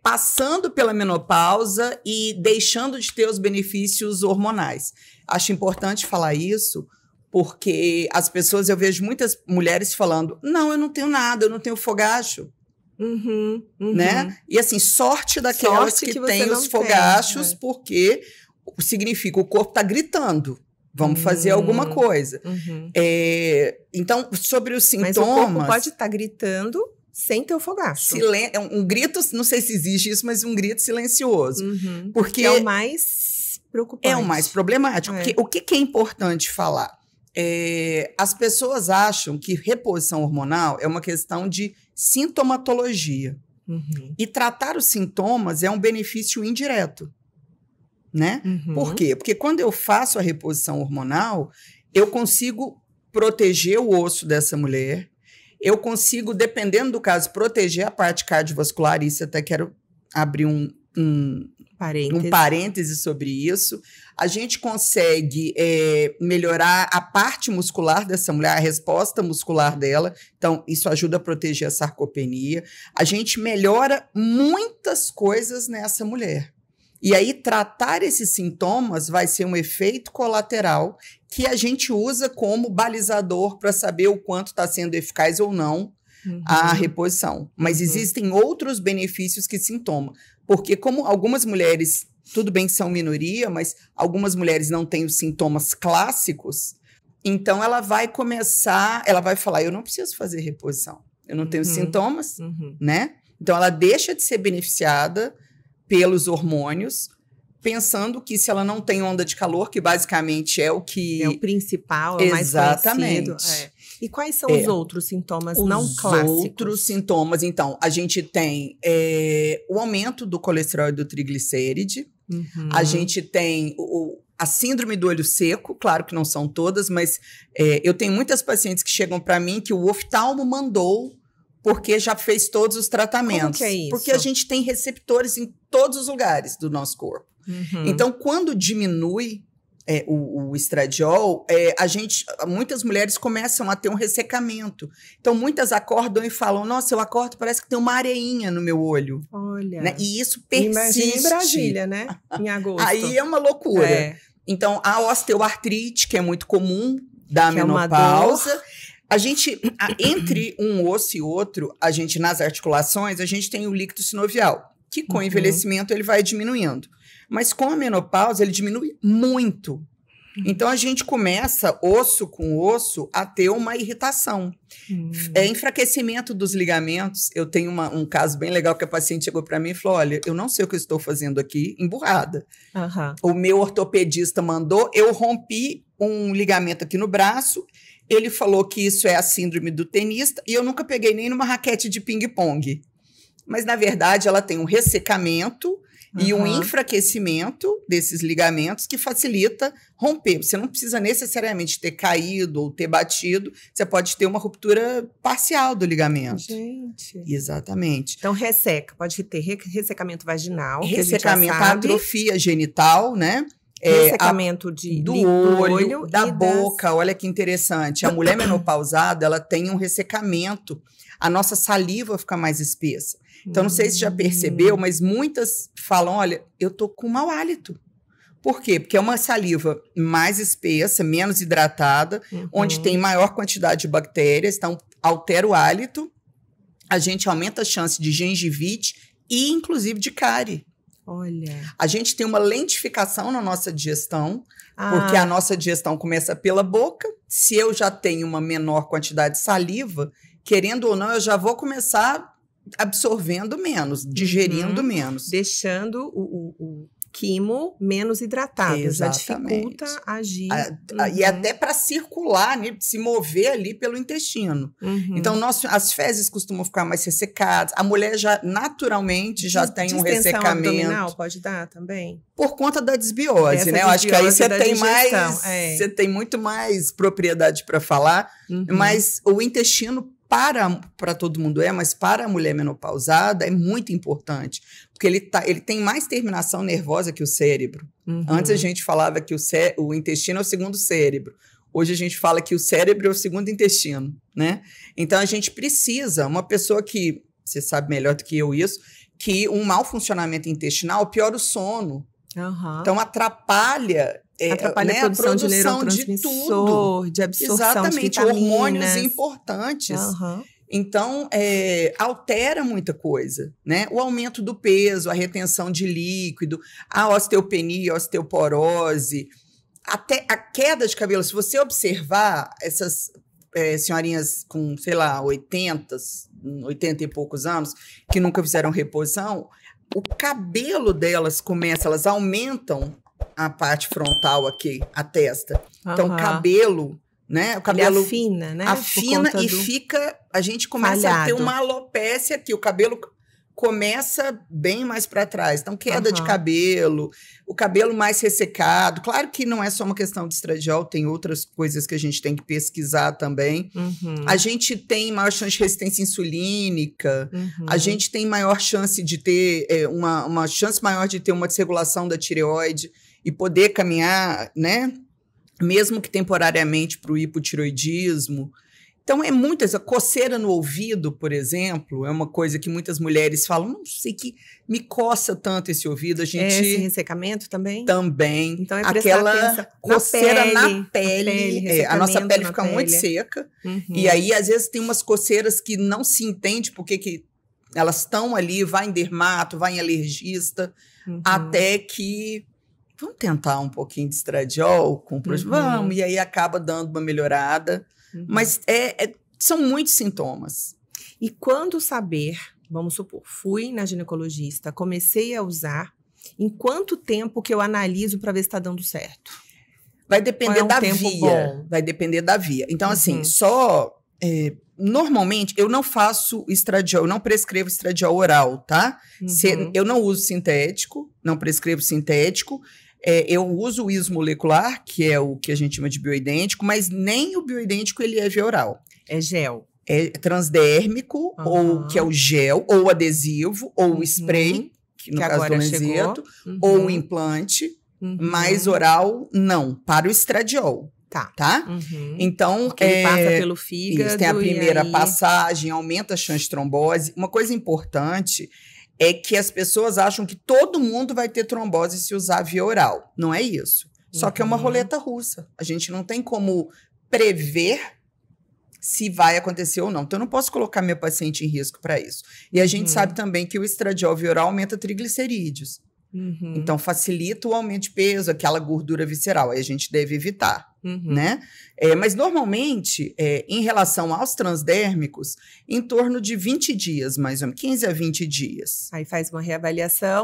passando pela menopausa e deixando de ter os benefícios hormonais. Acho importante falar isso, porque as pessoas, eu vejo muitas mulheres falando, não, eu não tenho nada, eu não tenho fogacho. Né? E assim, sorte daquelas que têm os fogachos, porque significa o corpo está gritando. Vamos fazer alguma coisa. Então, sobre os sintomas... Mas o corpo pode estar gritando sem ter o fogacho. Um grito, não sei se existe isso, mas um grito silencioso. Porque é o mais preocupante. É o mais problemático. Porque o que é importante falar? As pessoas acham que reposição hormonal é uma questão de sintomatologia. E tratar os sintomas é um benefício indireto. Né? Por quê? Porque quando eu faço a reposição hormonal, eu consigo proteger o osso dessa mulher, eu consigo, dependendo do caso, proteger a parte cardiovascular, isso até quero abrir um parêntese sobre isso. A gente consegue melhorar a parte muscular dessa mulher, a resposta muscular dela, então isso ajuda a proteger a sarcopenia. A gente melhora muitas coisas nessa mulher. E aí, tratar esses sintomas vai ser um efeito colateral que a gente usa como balizador para saber o quanto está sendo eficaz ou não a reposição. Mas existem outros benefícios que sintoma. Porque como algumas mulheres, tudo bem que são minoria, mas algumas mulheres não têm os sintomas clássicos, então ela vai falar, eu não preciso fazer reposição. Eu não tenho sintomas, né? Então, ela deixa de ser beneficiada pelos hormônios, pensando que se ela não tem onda de calor, que basicamente é o que... É o principal, é o mais conhecido. E quais são os outros sintomas não clássicos? Os outros sintomas, então, a gente tem o aumento do colesterol e do triglicéride, a gente tem a síndrome do olho seco, claro que não são todas, mas eu tenho muitas pacientes que chegam para mim que o oftalmo mandou porque já fez todos os tratamentos. Como que é isso? Porque a gente tem receptores em todos os lugares do nosso corpo. Então, quando diminui o estradiol, muitas mulheres começam a ter um ressecamento. Então, muitas acordam e falam, nossa, eu acordo, parece que tem uma areinha no meu olho. Olha. Né? E isso persiste. Imagina em Brasília, né? Em agosto. Aí é uma loucura. Então, a osteoartrite, que é muito comum da menopausa. A gente, entre um osso e outro, nas articulações, a gente tem o líquido sinovial, que com o envelhecimento ele vai diminuindo. Mas com a menopausa, ele diminui muito. Então, a gente começa, osso com osso, a ter uma irritação. Enfraquecimento dos ligamentos. Eu tenho um caso bem legal que a paciente chegou para mim e falou, olha, eu não sei o que eu estou fazendo aqui, emburrada. O meu ortopedista mandou, eu rompi um ligamento aqui no braço, Ele falou que isso é a síndrome do tenista e eu nunca peguei nem numa raquete de ping-pong. Mas, na verdade, ela tem um ressecamento e um enfraquecimento desses ligamentos que facilita romper. Você não precisa necessariamente ter caído ou ter batido, você pode ter uma ruptura parcial do ligamento. Gente. Exatamente. Então, resseca. Pode ter ressecamento vaginal, ressecamento, atrofia genital, né? Ressecamento do olho da boca. Olha que interessante. A mulher menopausada, ela tem um ressecamento. A nossa saliva fica mais espessa. Então, não sei se já percebeu, mas muitas falam, olha, eu tô com mau hálito. Por quê? Porque é uma saliva mais espessa, menos hidratada, onde tem maior quantidade de bactérias, então altera o hálito, a gente aumenta a chance de gengivite e, inclusive, de cárie. Olha. A gente tem uma lentificação na nossa digestão, porque a nossa digestão começa pela boca. Se eu já tenho uma menor quantidade de saliva, querendo ou não, eu já vou começar absorvendo menos, digerindo menos. Deixando o quimo menos hidratado. Exatamente. Já dificulta agir. E até para circular, né, se mover ali pelo intestino. Então, as fezes costumam ficar mais ressecadas. A mulher já, naturalmente, já tem um ressecamento. Abdominal pode dar também? Por conta da desbiose, né? Eu acho que aí você tem mais... Você tem muito mais propriedade para falar. Mas o intestino... Para todo mundo mas para a mulher menopausada é muito importante, porque ele tem mais terminação nervosa que o cérebro. Antes a gente falava que o intestino é o segundo cérebro. Hoje a gente fala que o cérebro é o segundo intestino, né? Então a gente precisa, uma pessoa que, você sabe melhor do que eu isso, que um mau funcionamento intestinal piora o sono. Então atrapalha... Atrapalha a produção de neurotransmissor, de absorção de vitaminas. Hormônios importantes. Então, altera muita coisa, né? O aumento do peso, a retenção de líquido, a osteopenia, a osteoporose, até a queda de cabelo. Se você observar essas senhorinhas com, sei lá, 80 e poucos anos, que nunca fizeram reposição, o cabelo delas elas aumentam a parte frontal aqui, a testa. Então, o cabelo, né? O cabelo afina, né? Afina e fica... A gente começa a ter uma alopécia aqui. O cabelo começa bem mais para trás. Então, queda de cabelo, o cabelo mais ressecado. Claro que não é só uma questão de estradiol, tem outras coisas que a gente tem que pesquisar também. A gente tem maior chance de resistência insulínica, a gente tem maior chance de ter uma chance maior de ter uma desregulação da tireoide e poder caminhar, né? Mesmo que temporariamente para o hipotireoidismo. Então, é muitas. A coceira no ouvido, por exemplo, é uma coisa que muitas mulheres falam, não sei que me coça tanto esse ouvido. Esse ressecamento também? Também. Então, aquela coceira na pele. A nossa pele fica muito seca. E aí, às vezes, tem umas coceiras que não se entende porque que elas estão ali, vai em dermato, vai em alergista, até que... Vamos tentar um pouquinho de estradiol com vamos, e aí acaba dando uma melhorada. Mas são muitos sintomas. E quando saber, vamos supor, fui na ginecologista, comecei a usar, em quanto tempo que eu analiso para ver se está dando certo? Vai depender da via. Vai depender da via. Então, assim, normalmente, eu não faço estradiol, eu não prescrevo estradiol oral, tá? Eu não uso sintético, não prescrevo sintético. Eu uso o ismolecular, que é o que a gente chama de bioidêntico, mas nem o bioidêntico ele é via oral. É gel. É transdérmico, ou que é o gel, ou adesivo, ou o spray, que no caso do lenzeto, ou o implante, mas oral não, para o estradiol. Tá? Então, porque ele passa pelo fígado. Isso, tem a primeira passagem, aumenta a chance de trombose. Uma coisa importante é que as pessoas acham que todo mundo vai ter trombose se usar via oral. Não é isso. Só que é uma roleta russa. A gente não tem como prever se vai acontecer ou não. Então, eu não posso colocar meu paciente em risco para isso. E a gente sabe também que o estradiol via oral aumenta triglicerídeos. Então, facilita o aumento de peso, aquela gordura visceral. Aí a gente deve evitar, né? Mas, normalmente, em relação aos transdérmicos, em torno de 20 dias, mais ou menos, 15 a 20 dias. Aí faz uma reavaliação.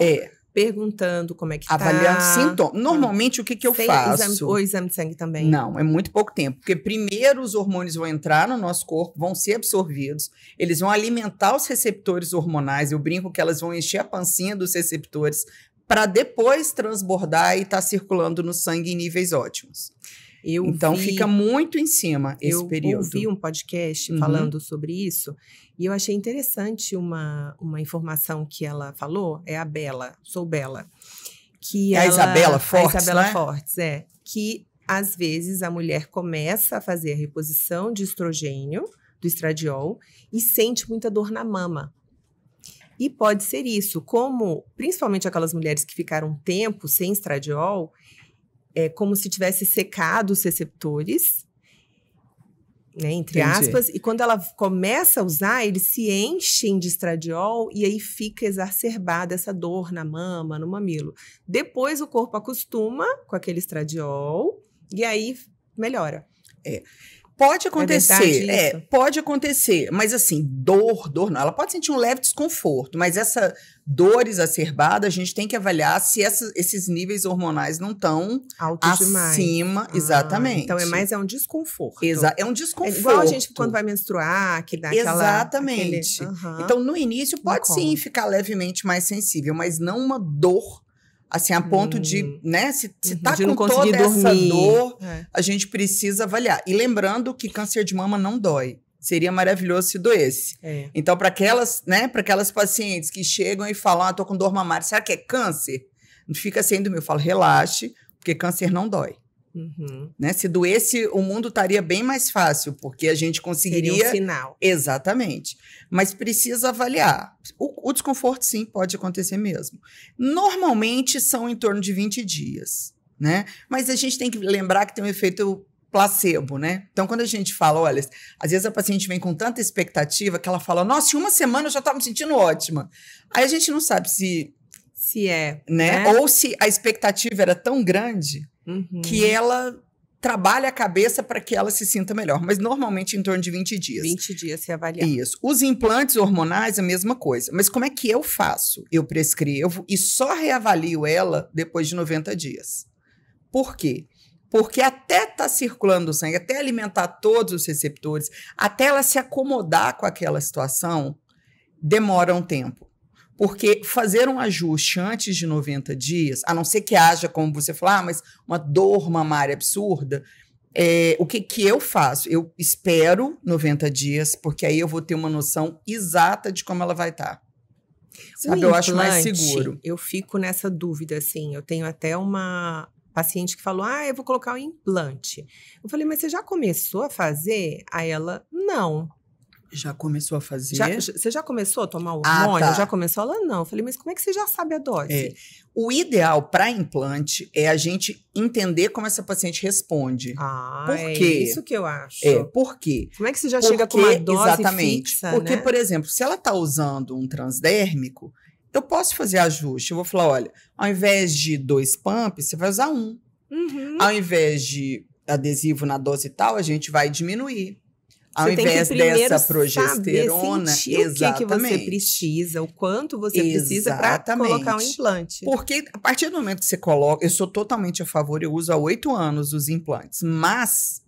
perguntando como é que Avaliando tá. sintomas. Normalmente, o que eu faço? O exame de sangue também? Não, é muito pouco tempo. Porque primeiro os hormônios vão entrar no nosso corpo, vão ser absorvidos, eles vão alimentar os receptores hormonais. Eu brinco que elas vão encher a pancinha dos receptores para depois transbordar e estar circulando no sangue em níveis ótimos. Então, fica muito em cima esse período. Eu ouvi um podcast falando sobre isso e eu achei interessante uma informação que ela falou, é a Bela, sou Bela. Que a Isabela Fortes, a Isabela né? Fortes, que às vezes a mulher começa a fazer a reposição de estrogênio, do estradiol, e sente muita dor na mama. E pode ser isso, como principalmente aquelas mulheres que ficaram um tempo sem estradiol, é como se tivesse secado os receptores, né, entre aspas, e quando ela começa a usar, eles se enchem de estradiol e aí fica exacerbada essa dor na mama, no mamilo. Depois o corpo acostuma com aquele estradiol e aí melhora. Pode acontecer, pode acontecer, mas assim, dor não, ela pode sentir um leve desconforto, mas essa dor exacerbada, a gente tem que avaliar se esses níveis hormonais não estão acima, exatamente. Então é um desconforto. É um desconforto. É igual a gente quando vai menstruar, que dá aquela... Exatamente. Então, no início, pode sim ficar levemente mais sensível, mas não uma dor assim, a ponto de, né, se tá com toda essa dor, a gente precisa avaliar. E lembrando que câncer de mama não dói. Seria maravilhoso se doesse. Então, para aquelas pacientes que chegam e falam, tô com dor mamária, será que é câncer? Não fica sem dormir. Eu falo, relaxe, porque câncer não dói. Né? Se doesse, o mundo estaria bem mais fácil, porque a gente conseguiria... Seria um sinal. Exatamente. Mas precisa avaliar. O desconforto, sim, pode acontecer mesmo. Normalmente, são em torno de 20 dias, né? Mas a gente tem que lembrar que tem um efeito placebo, né? Então, quando a gente fala, olha, às vezes a paciente vem com tanta expectativa que ela fala, nossa, em uma semana eu já estava me sentindo ótima. Aí a gente não sabe se é, né? Ou se a expectativa era tão grande... que ela trabalha a cabeça para que ela se sinta melhor, mas normalmente em torno de 20 dias. 20 dias se avaliar. Isso. Os implantes hormonais, a mesma coisa. Mas como é que eu faço? Eu prescrevo e só reavalio ela depois de 90 dias. Por quê? Porque até estar circulando o sangue, até alimentar todos os receptores, até ela se acomodar com aquela situação, demora um tempo. Porque fazer um ajuste antes de 90 dias, a não ser que haja, como você falou, mas uma dor mamária absurda, o que eu faço? Eu espero 90 dias, porque aí eu vou ter uma noção exata de como ela vai estar. Sabe, eu acho mais seguro. Eu fico nessa dúvida, assim, eu tenho até uma paciente que falou, eu vou colocar o implante. Eu falei, mas você já começou a fazer? Aí ela, não. Já começou a fazer? Você já começou a tomar o hormônio? Já começou? Ela, não. Eu falei, mas como é que você já sabe a dose? O ideal para implante é a gente entender como essa paciente responde. Por quê? É isso que eu acho. Por quê? Como é que você já chega com uma dose fixa, Porque, né? por exemplo, se ela está usando um transdérmico, eu posso fazer ajuste. Eu vou falar, olha, ao invés de 2 pumps, você vai usar 1. Ao invés de adesivo na dose tal, a gente vai diminuir. Ao invés dessa progesterona, exatamente. O que você precisa, o quanto você precisa para colocar um implante. Porque a partir do momento que você coloca, eu sou totalmente a favor, eu uso há 8 anos os implantes, mas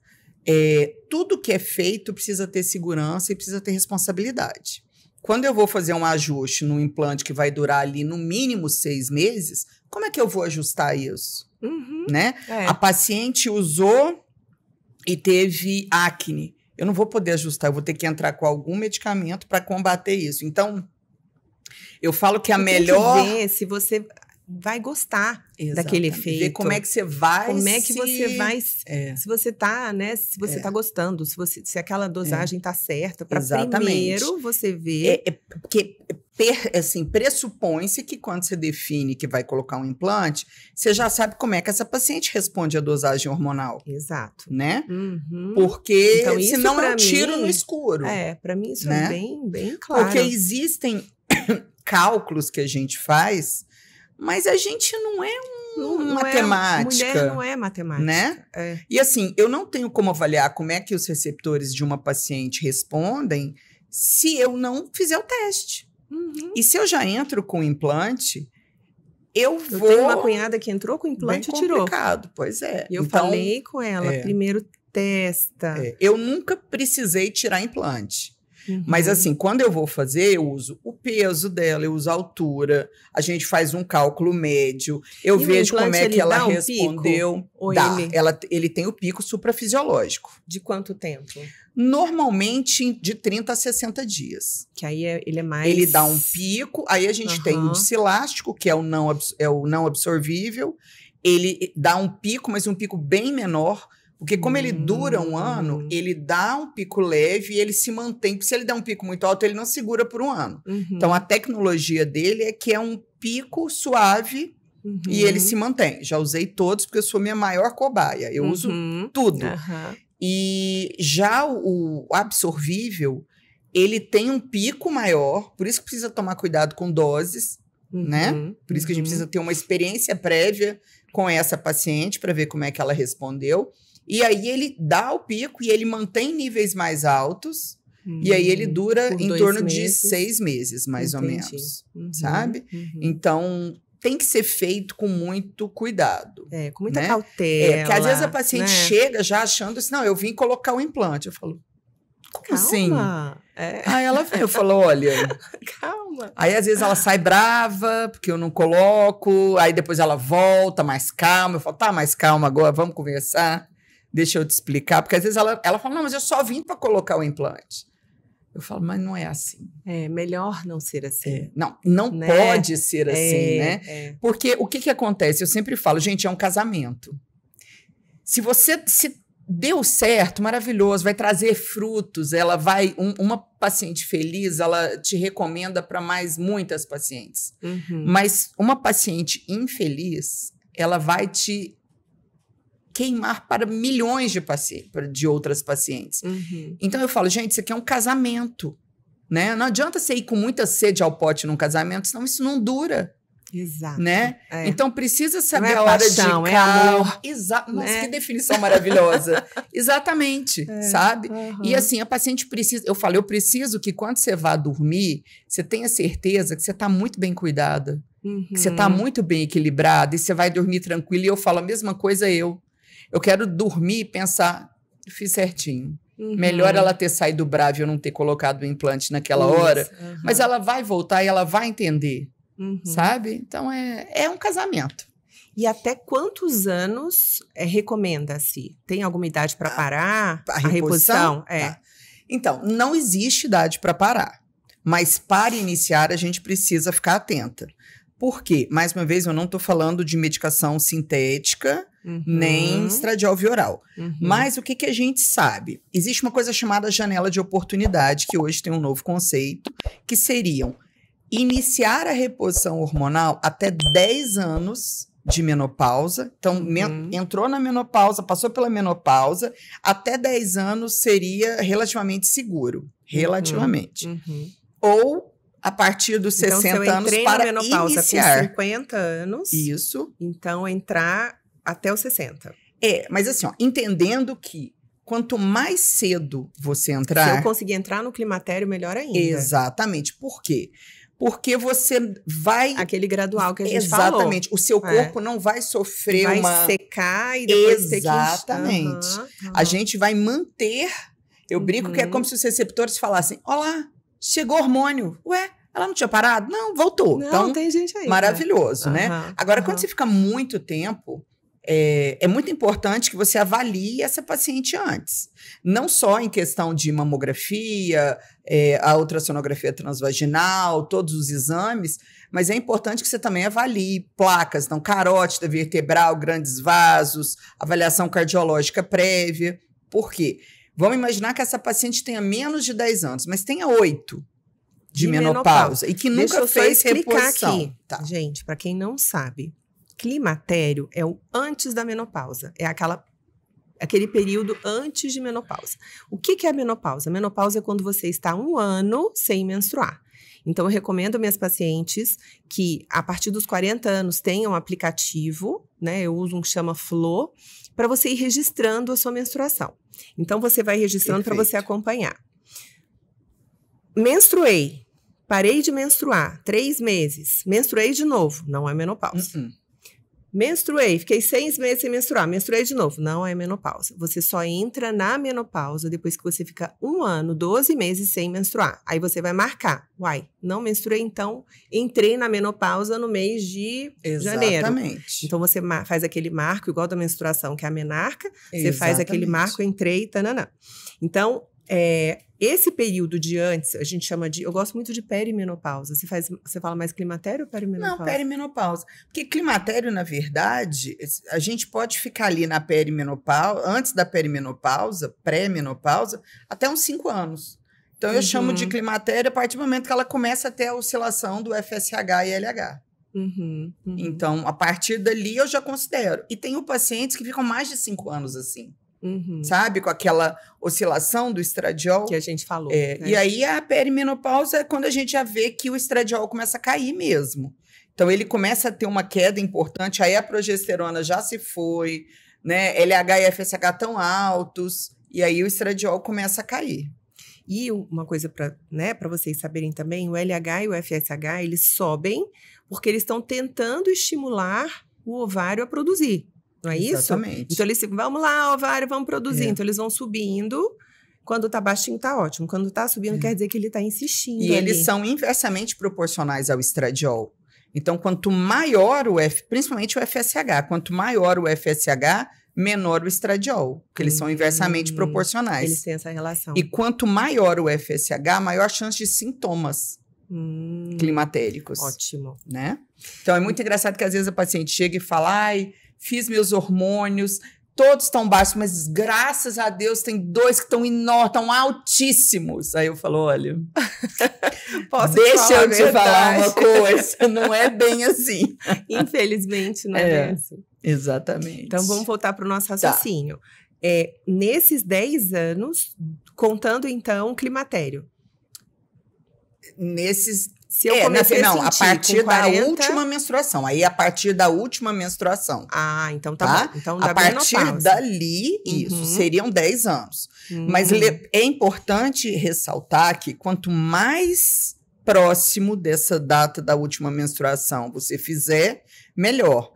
tudo que é feito precisa ter segurança e precisa ter responsabilidade. Quando eu vou fazer um ajuste no implante que vai durar ali no mínimo 6 meses, como é que eu vou ajustar isso? Né? A paciente usou e teve acne. Eu não vou poder ajustar, eu vou ter que entrar com algum medicamento para combater isso. Então, eu falo que a melhor... Tem que ver se você vai gostar daquele efeito. Ver como é que você vai você vai... Se você tá, né? Se você tá gostando, se aquela dosagem tá certa. Para primeiro você ver... Porque... assim, pressupõe-se que quando você define que vai colocar um implante, você já sabe como é que essa paciente responde à dosagem hormonal. Exato. Né? Porque então, senão é um tiro no escuro. Para mim isso é bem claro. Porque existem cálculos que a gente faz, mas a gente não é matemática. Mulher não é matemática. Né? E assim, eu não tenho como avaliar como é que os receptores de uma paciente respondem se eu não fizer o teste. E se eu já entro com o implante, Eu tenho uma cunhada que entrou com implante e tirou. Complicado, pois é. E eu falei com ela, primeiro testa. Eu nunca precisei tirar implante. Mas assim, quando eu vou fazer, eu uso o peso dela, eu uso a altura, a gente faz um cálculo médio, eu vejo como é que ela respondeu. Ele tem o pico suprafisiológico. De quanto tempo? Normalmente de 30 a 60 dias. Que aí ele é mais... Ele dá um pico, aí a gente tem o discilástico, que é o não absorvível. Ele dá um pico, mas um pico bem menor. Porque como ele dura um ano, ele dá um pico leve e ele se mantém. Porque se ele der um pico muito alto, ele não segura por um ano. Então, a tecnologia dele é que é um pico suave e ele se mantém. Já usei todos porque eu sou minha maior cobaia. Eu uso tudo. E já o absorvível, ele tem um pico maior. Por isso que precisa tomar cuidado com doses, né? Por isso que a gente precisa ter uma experiência prévia com essa paciente para ver como é que ela respondeu. E aí ele dá o pico e ele mantém níveis mais altos. E aí ele dura em torno de 6 meses, mais ou menos. Sabe? Então, tem que ser feito com muito cuidado. Com muita cautela. Porque às vezes a paciente chega já achando assim, não, eu vim colocar o implante. Eu falo, como assim? Aí ela vem, eu falo, olha... Calma. Aí às vezes ela sai brava, porque eu não coloco. Aí depois ela volta mais calma. Eu falo, tá mais calma agora, vamos conversar. Deixa eu te explicar, porque às vezes ela fala, não, mas eu só vim para colocar o implante. Eu falo, mas não é assim. Melhor não ser assim. Não pode ser assim, né? Porque o que acontece? Eu sempre falo, gente, é um casamento. Se deu certo, maravilhoso, vai trazer frutos, ela vai... uma paciente feliz, ela te recomenda para muitas pacientes. Mas uma paciente infeliz, ela vai te queimar para milhões de outras pacientes. Então eu falo, gente, isso aqui é um casamento, né? Não adianta você ir com muita sede ao pote num casamento, senão isso não dura. Exato. Né? Então precisa saber a hora paixão, de amor. Nossa, que definição maravilhosa. Exatamente, sabe? E assim, a paciente precisa... Eu falo, eu preciso que quando você vá dormir, você tenha certeza que você está muito bem cuidada, que você está muito bem equilibrada e você vai dormir tranquila. E eu falo a mesma coisa eu quero dormir e pensar, eu fiz certinho. Melhor ela ter saído brava e eu não ter colocado o implante naquela hora. Mas ela vai voltar e ela vai entender. Sabe? Então, é um casamento. E até quantos anos recomenda-se? Tem alguma idade para parar a reposição? Tá. Então, não existe idade para parar. Mas para iniciar, a gente precisa ficar atenta. Por quê? Mais uma vez, eu não estou falando de medicação sintética, nem estradiol via oral. Mas o que a gente sabe? Existe uma coisa chamada janela de oportunidade, que hoje tem um novo conceito, que seriam iniciar a reposição hormonal até 10 anos de menopausa. Então, entrou na menopausa, passou pela menopausa, até 10 anos seria relativamente seguro. Relativamente. Ou a partir dos 60 anos para menopausa iniciar. Com 50 anos. Isso. Então, entrar até os 60. Mas assim, entendendo que quanto mais cedo você entrar... Se eu conseguir entrar no climatério, melhor ainda. Exatamente. Por quê? Porque você vai... Aquele gradual que a gente falou. Exatamente. O seu corpo não vai sofrer vai secar e depois ter que... Exatamente. A gente vai manter... Eu brinco que é como se os receptores falassem, olá, chegou hormônio. Ué, ela não tinha parado? Não, voltou. Não, então, tem gente aí. Maravilhoso, né? Agora, quando você fica muito tempo... É muito importante que você avalie essa paciente antes. Não só em questão de mamografia, a ultrassonografia transvaginal, todos os exames, mas é importante que você também avalie placas, então carótida vertebral, grandes vasos, avaliação cardiológica prévia. Por quê? Vamos imaginar que essa paciente tenha menos de 10 anos, mas tenha 8 de menopausa e que nunca fez reposição. Aqui, gente, para quem não sabe, climatério é o antes da menopausa. É aquele período antes de menopausa. O que é a menopausa? A menopausa é quando você está 1 ano sem menstruar. Então, eu recomendo minhas pacientes que, a partir dos 40 anos, tenham um aplicativo, né? Eu uso um que chama Flo, para você ir registrando a sua menstruação. Então, você vai registrando para você acompanhar. Menstruei. Parei de menstruar, 3 meses. Menstruei de novo, não é menopausa. Menstruei, fiquei 6 meses sem menstruar, menstruei de novo, não é menopausa. Você só entra na menopausa depois que você fica 1 ano, 12 meses sem menstruar. Aí você vai marcar, uai, não menstruei, então entrei na menopausa no mês de janeiro. Exatamente. Então você faz aquele marco, igual da menstruação, que é a menarca, você faz aquele marco, entrei, tananã. Então, esse período de antes, a gente chama de... Eu gosto muito de perimenopausa. Você fala mais climatério ou perimenopausa? Não, perimenopausa. Porque climatério, na verdade, a gente pode ficar ali na perimenopausa, antes da perimenopausa, pré-menopausa, até uns 5 anos. Então, eu chamo de climatério a partir do momento que ela começa a ter a oscilação do FSH e LH. Então, a partir dali, eu já considero. E tenho pacientes que ficam mais de 5 anos assim. Sabe? Com aquela oscilação do estradiol. Que a gente falou. Né? E aí, a perimenopausa é quando a gente já vê que o estradiol começa a cair mesmo. Então, ele começa a ter uma queda importante, aí a progesterona já se foi, né? LH e FSH estão altos, e aí o estradiol começa a cair. E uma coisa para vocês saberem também, o LH e o FSH, eles sobem porque eles estão tentando estimular o ovário a produzir. Não é isso? Exatamente. Então, eles vamos lá, ovário, vamos produzir. Então, eles vão subindo. Quando tá baixinho, tá ótimo. Quando tá subindo, quer dizer que ele tá insistindo. E eles são inversamente proporcionais ao estradiol. Então, quanto maior principalmente o FSH, quanto maior o FSH, menor o estradiol. Porque eles são inversamente proporcionais. Eles têm essa relação. E quanto maior o FSH, maior a chance de sintomas climatéricos. Ótimo. Né? Então, é muito engraçado que às vezes a paciente chega e fala, ai, fiz meus hormônios, todos estão baixos, mas graças a Deus tem 2 que estão altíssimos. Aí eu falo, olha, deixa eu te falar uma coisa, não é bem assim. Infelizmente, não é bem assim. Exatamente. Então, vamos voltar para o nosso raciocínio. Nesses 10 anos, contando então o climatério. Se eu comecei a partir da última menstruação. Aí, a partir da última menstruação. Ah, então tá bom. Então, a partir dali, isso, seriam 10 anos. Mas é importante ressaltar que quanto mais próximo dessa data da última menstruação você fizer, melhor.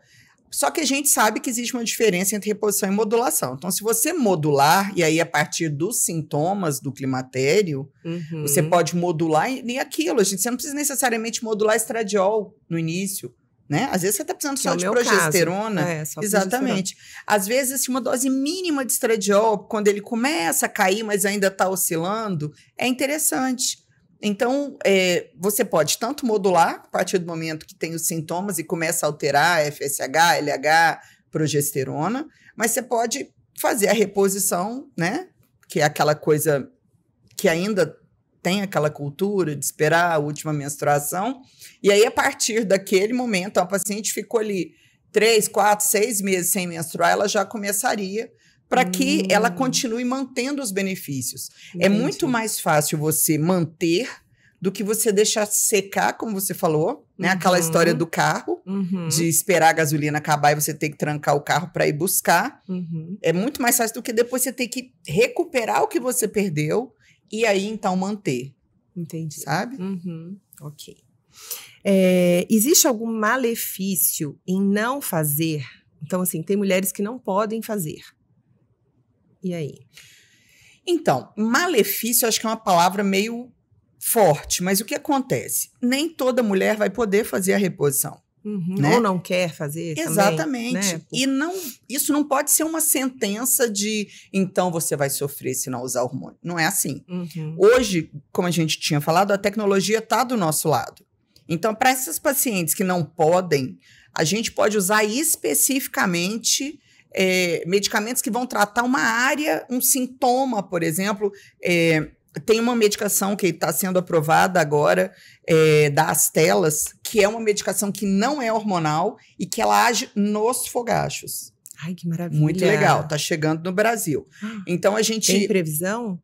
Só que a gente sabe que existe uma diferença entre reposição e modulação. Então, se você modular, e aí a partir dos sintomas do climatério, você pode modular e aquilo. Você não precisa necessariamente modular estradiol no início, né? Às vezes você está precisando só de progesterona. Só exatamente. Às vezes, assim, uma dose mínima de estradiol, quando ele começa a cair, mas ainda está oscilando, é interessante. Então, você pode tanto modular, a partir do momento que tem os sintomas e começa a alterar FSH, LH, progesterona, mas você pode fazer a reposição, né? Que é aquela coisa que ainda tem aquela cultura de esperar a última menstruação. E aí, a partir daquele momento, a paciente ficou ali 3, 4, 6 meses sem menstruar, ela já começaria para que ela continue mantendo os benefícios. Entendi. É muito mais fácil você manter do que você deixar secar, como você falou, né? Aquela história do carro, de esperar a gasolina acabar e você ter que trancar o carro para ir buscar. É muito mais fácil do que depois você ter que recuperar o que você perdeu e aí, então, manter. Entendi. Sabe? Ok. Existe algum malefício em não fazer? Então, assim, tem mulheres que não podem fazer. E aí? Então, malefício acho que é uma palavra meio forte, mas o que acontece? Nem toda mulher vai poder fazer a reposição. Né? Ou não quer fazer. Exatamente. Também, né? E isso não pode ser uma sentença de então você vai sofrer se não usar hormônio. Não é assim. Hoje, como a gente tinha falado, a tecnologia está do nosso lado. Então, para essas pacientes que não podem, a gente pode usar especificamente medicamentos que vão tratar uma área, um sintoma, por exemplo. Tem uma medicação que está sendo aprovada agora, da Astellas, que é uma medicação que não é hormonal e que ela age nos fogachos. Ai, que maravilha. Muito legal, está chegando no Brasil. Então, a gente... Tem previsão?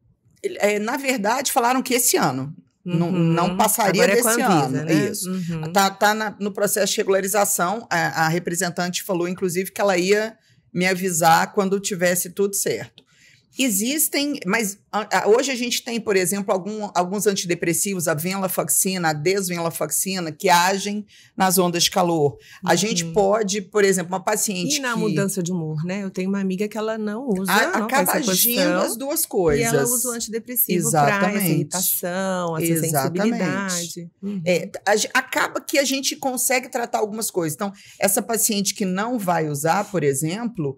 Na verdade, falaram que esse ano. Não passaria agora desse ano. Né? Isso. Tá no processo de regularização. A representante falou, inclusive, que ela ia me avisar quando tivesse tudo certo. Existem, mas hoje a gente tem, por exemplo, alguns antidepressivos, a venlafaxina, a desvenlafaxina, que agem nas ondas de calor. A gente pode, por exemplo, uma paciente E na mudança de humor, né? Eu tenho uma amiga que ela não usa, não acaba faz agindo as duas coisas. E ela usa o antidepressivo para essa irritação, essa sensibilidade. Acaba que a gente consegue tratar algumas coisas. Então, essa paciente que não vai usar, por exemplo,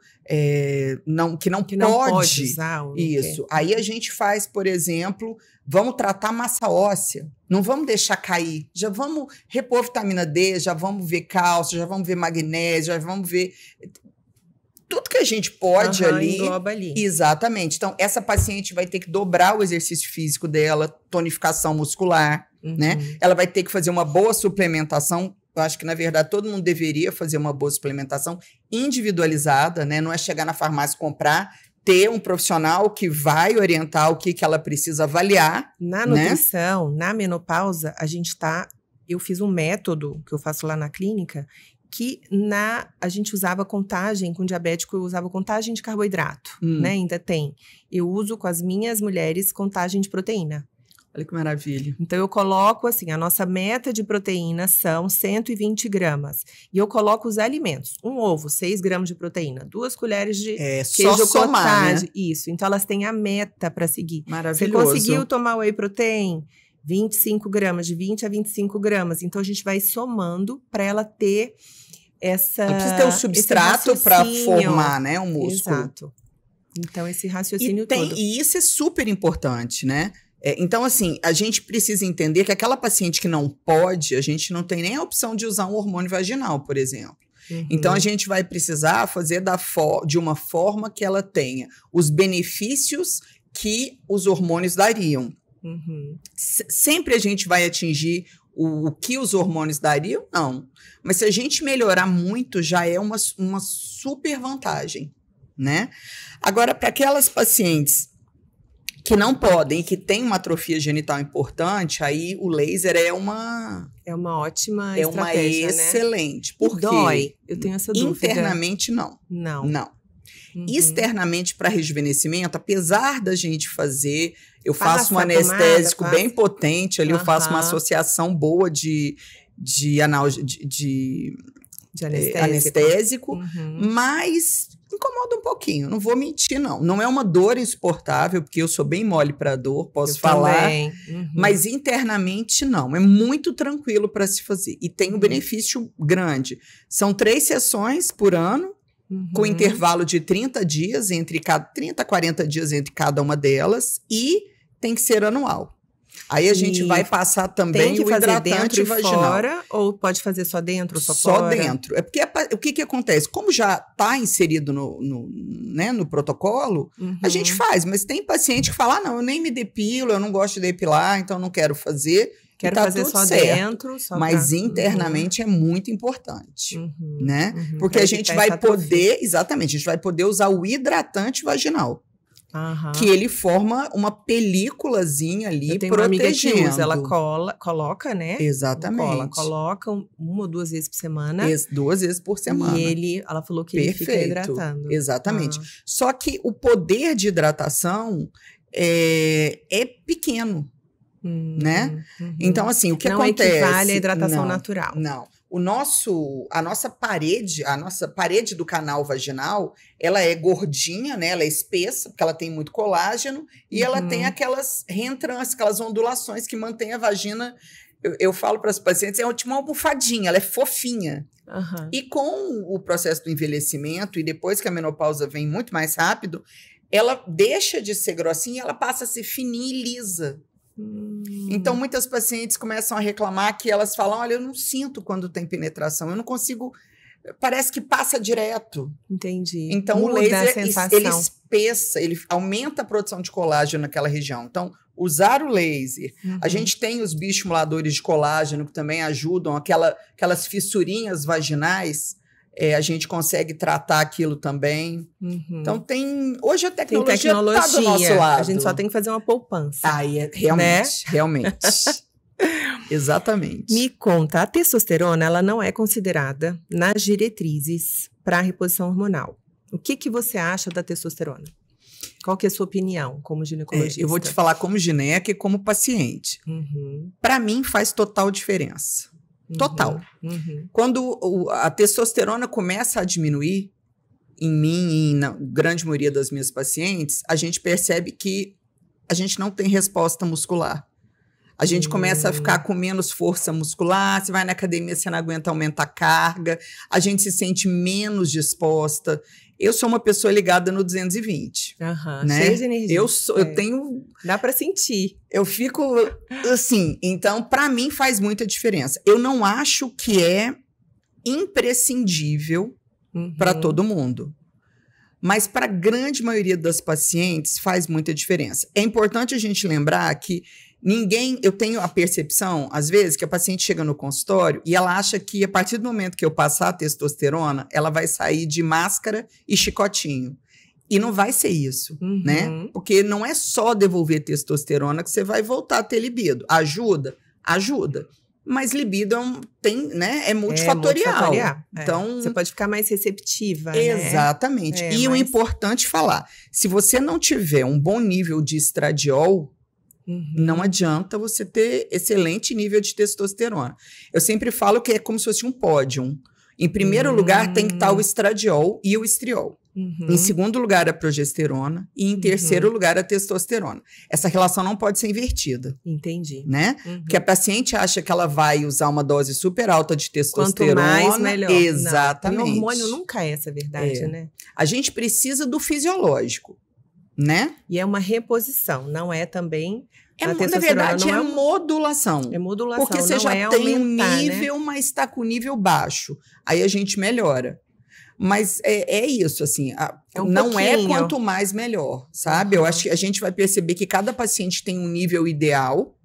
que não pode usar, isso. Aí a gente faz, por exemplo, vamos tratar massa óssea. Não vamos deixar cair. Já vamos repor vitamina D, já vamos ver cálcio, já vamos ver magnésio, já vamos ver tudo que a gente pode ali. Engloba ali. Exatamente. Então, essa paciente vai ter que dobrar o exercício físico dela, tonificação muscular, né? Ela vai ter que fazer uma boa suplementação. Eu acho que, na verdade, todo mundo deveria fazer uma boa suplementação individualizada, né? Não é chegar na farmácia e comprar, ter um profissional que vai orientar o que ela precisa avaliar. Na nutrição, na menopausa, eu fiz um método que eu faço lá na clínica, que a gente usava contagem, com diabético eu usava contagem de carboidrato, né? Ainda tem. Eu uso com as minhas mulheres contagem de proteína. Olha que maravilha. Então, eu coloco assim, a nossa meta de proteína são 120 gramas. E eu coloco os alimentos. Um ovo, 6 gramas de proteína. 2 colheres de queijo cottage. Né? Isso. Então, elas têm a meta para seguir. Maravilhoso. Você conseguiu tomar whey protein? 25 gramas, de 20 a 25 gramas. Então, a gente vai somando para ela ter essa... Ela precisa ter o substrato para formar, né, o músculo. Exato. Então, esse raciocínio todo. E isso é super importante, né? Então, assim, a gente precisa entender que aquela paciente que não pode, a gente não tem nem a opção de usar um hormônio vaginal, por exemplo. Então, a gente vai precisar fazer de uma forma que ela tenha os benefícios que os hormônios dariam. Sempre a gente vai atingir o que os hormônios dariam? Não. Mas se a gente melhorar muito, já é uma super vantagem, né? Agora, para aquelas pacientes que não podem, que têm uma atrofia genital importante, aí o laser é uma ótima estratégia, uma excelente. Né? Porque dói, eu tenho essa dúvida. Internamente, não. Não. Externamente, para rejuvenescimento, apesar da gente fazer, eu faço um anestésico bem potente ali, eu faço uma associação boa de anestésico, mas incomoda um pouquinho, não vou mentir, não. Não é uma dor insuportável, porque eu sou bem mole para dor, posso falar. Mas internamente, não. É muito tranquilo para se fazer. E tem um benefício grande. São 3 sessões por ano, com intervalo de 30 dias, 30 a 40 dias entre cada uma delas, e tem que ser anual. Aí a gente vai passar também o hidratante vaginal. Fora, ou pode fazer só dentro ou só Só fora? dentro. É porque o que acontece? Como já está inserido no protocolo, a gente faz. Mas tem paciente que fala, não, eu nem me depilo, eu não gosto de depilar, então não quero fazer. Quero fazer só dentro. Mas internamente é muito importante, né? Porque a gente vai poder, exatamente, a gente vai poder usar o hidratante vaginal. Que ele forma uma películazinha ali, eu tenho protegendo. Uma amiga que usa, ela coloca, né? Exatamente. Coloca 1 ou 2 vezes por semana. 2 vezes por semana. E ela falou que ele fica hidratando. Exatamente. Só que o poder de hidratação é pequeno, né? Então, assim, o que acontece... Não equivale à hidratação natural. Não. A nossa parede do canal vaginal, ela é gordinha, né? Ela é espessa, porque ela tem muito colágeno, e ela tem aquelas reentrâncias, aquelas ondulações que mantêm a vagina. Eu falo para as pacientes, é tipo uma almofadinha, ela é fofinha. E com o processo do envelhecimento, e depois que a menopausa vem muito mais rápido, ela deixa de ser grossinha e ela passa a ser fininha e lisa. Então, muitas pacientes começam a reclamar que elas falam, olha, eu não sinto quando tem penetração, eu não consigo, parece que passa direto. Entendi. Então, o laser, ele espessa, ele aumenta a produção de colágeno naquela região. Então, usar o laser, a gente tem os bioestimuladores de colágeno que também ajudam, aquelas fissurinhas vaginais, a gente consegue tratar aquilo também. Então, hoje a tecnologia está do nosso lado. A gente só tem que fazer uma poupança. Realmente, realmente. Exatamente. Me conta, a testosterona, ela não é considerada nas diretrizes para a reposição hormonal. O que você acha da testosterona? Qual que é a sua opinião como ginecologista? Eu vou te falar como gineca e como paciente. Para mim, faz total diferença. Total. Quando a testosterona começa a diminuir, em mim e na grande maioria das minhas pacientes, a gente percebe que a gente não tem resposta muscular. A gente começa a ficar com menos força muscular, você vai na academia, você não aguenta aumentar a carga, a gente se sente menos disposta. Eu sou uma pessoa ligada no 220. Né? Cheia de energia. Eu tenho... Dá para sentir. Eu fico assim, então para mim faz muita diferença. Eu não acho que é imprescindível para todo mundo. Mas para a grande maioria das pacientes faz muita diferença. É importante a gente lembrar que eu tenho a percepção, às vezes, que a paciente chega no consultório e ela acha que a partir do momento que eu passar a testosterona, ela vai sair de máscara e chicotinho. E não vai ser isso, né? Porque não é só devolver testosterona que você vai voltar a ter libido. Ajuda? Ajuda. Mas libido é multifatorial. Então, você pode ficar mais receptiva, exatamente. né? E o importante falar, se você não tiver um bom nível de estradiol, não adianta você ter excelente nível de testosterona. Eu sempre falo que é como se fosse um pódio. Em primeiro lugar tem que estar o estradiol e o estriol. Em segundo lugar, a progesterona. E em terceiro lugar, a testosterona. Essa relação não pode ser invertida. Entendi. Né? Porque a paciente acha que ela vai usar uma dose super alta de testosterona. Quanto mais, melhor. Exatamente. Não, o hormônio nunca é essa verdade, né? A gente precisa do fisiológico, né? E é uma reposição, não é também... Na verdade, é modulação. É modulação, porque você já tem um nível, mas está com nível baixo. Aí a gente melhora. Mas é isso, assim, não é quanto mais melhor, sabe? Eu acho que a gente vai perceber que cada paciente tem um nível ideal.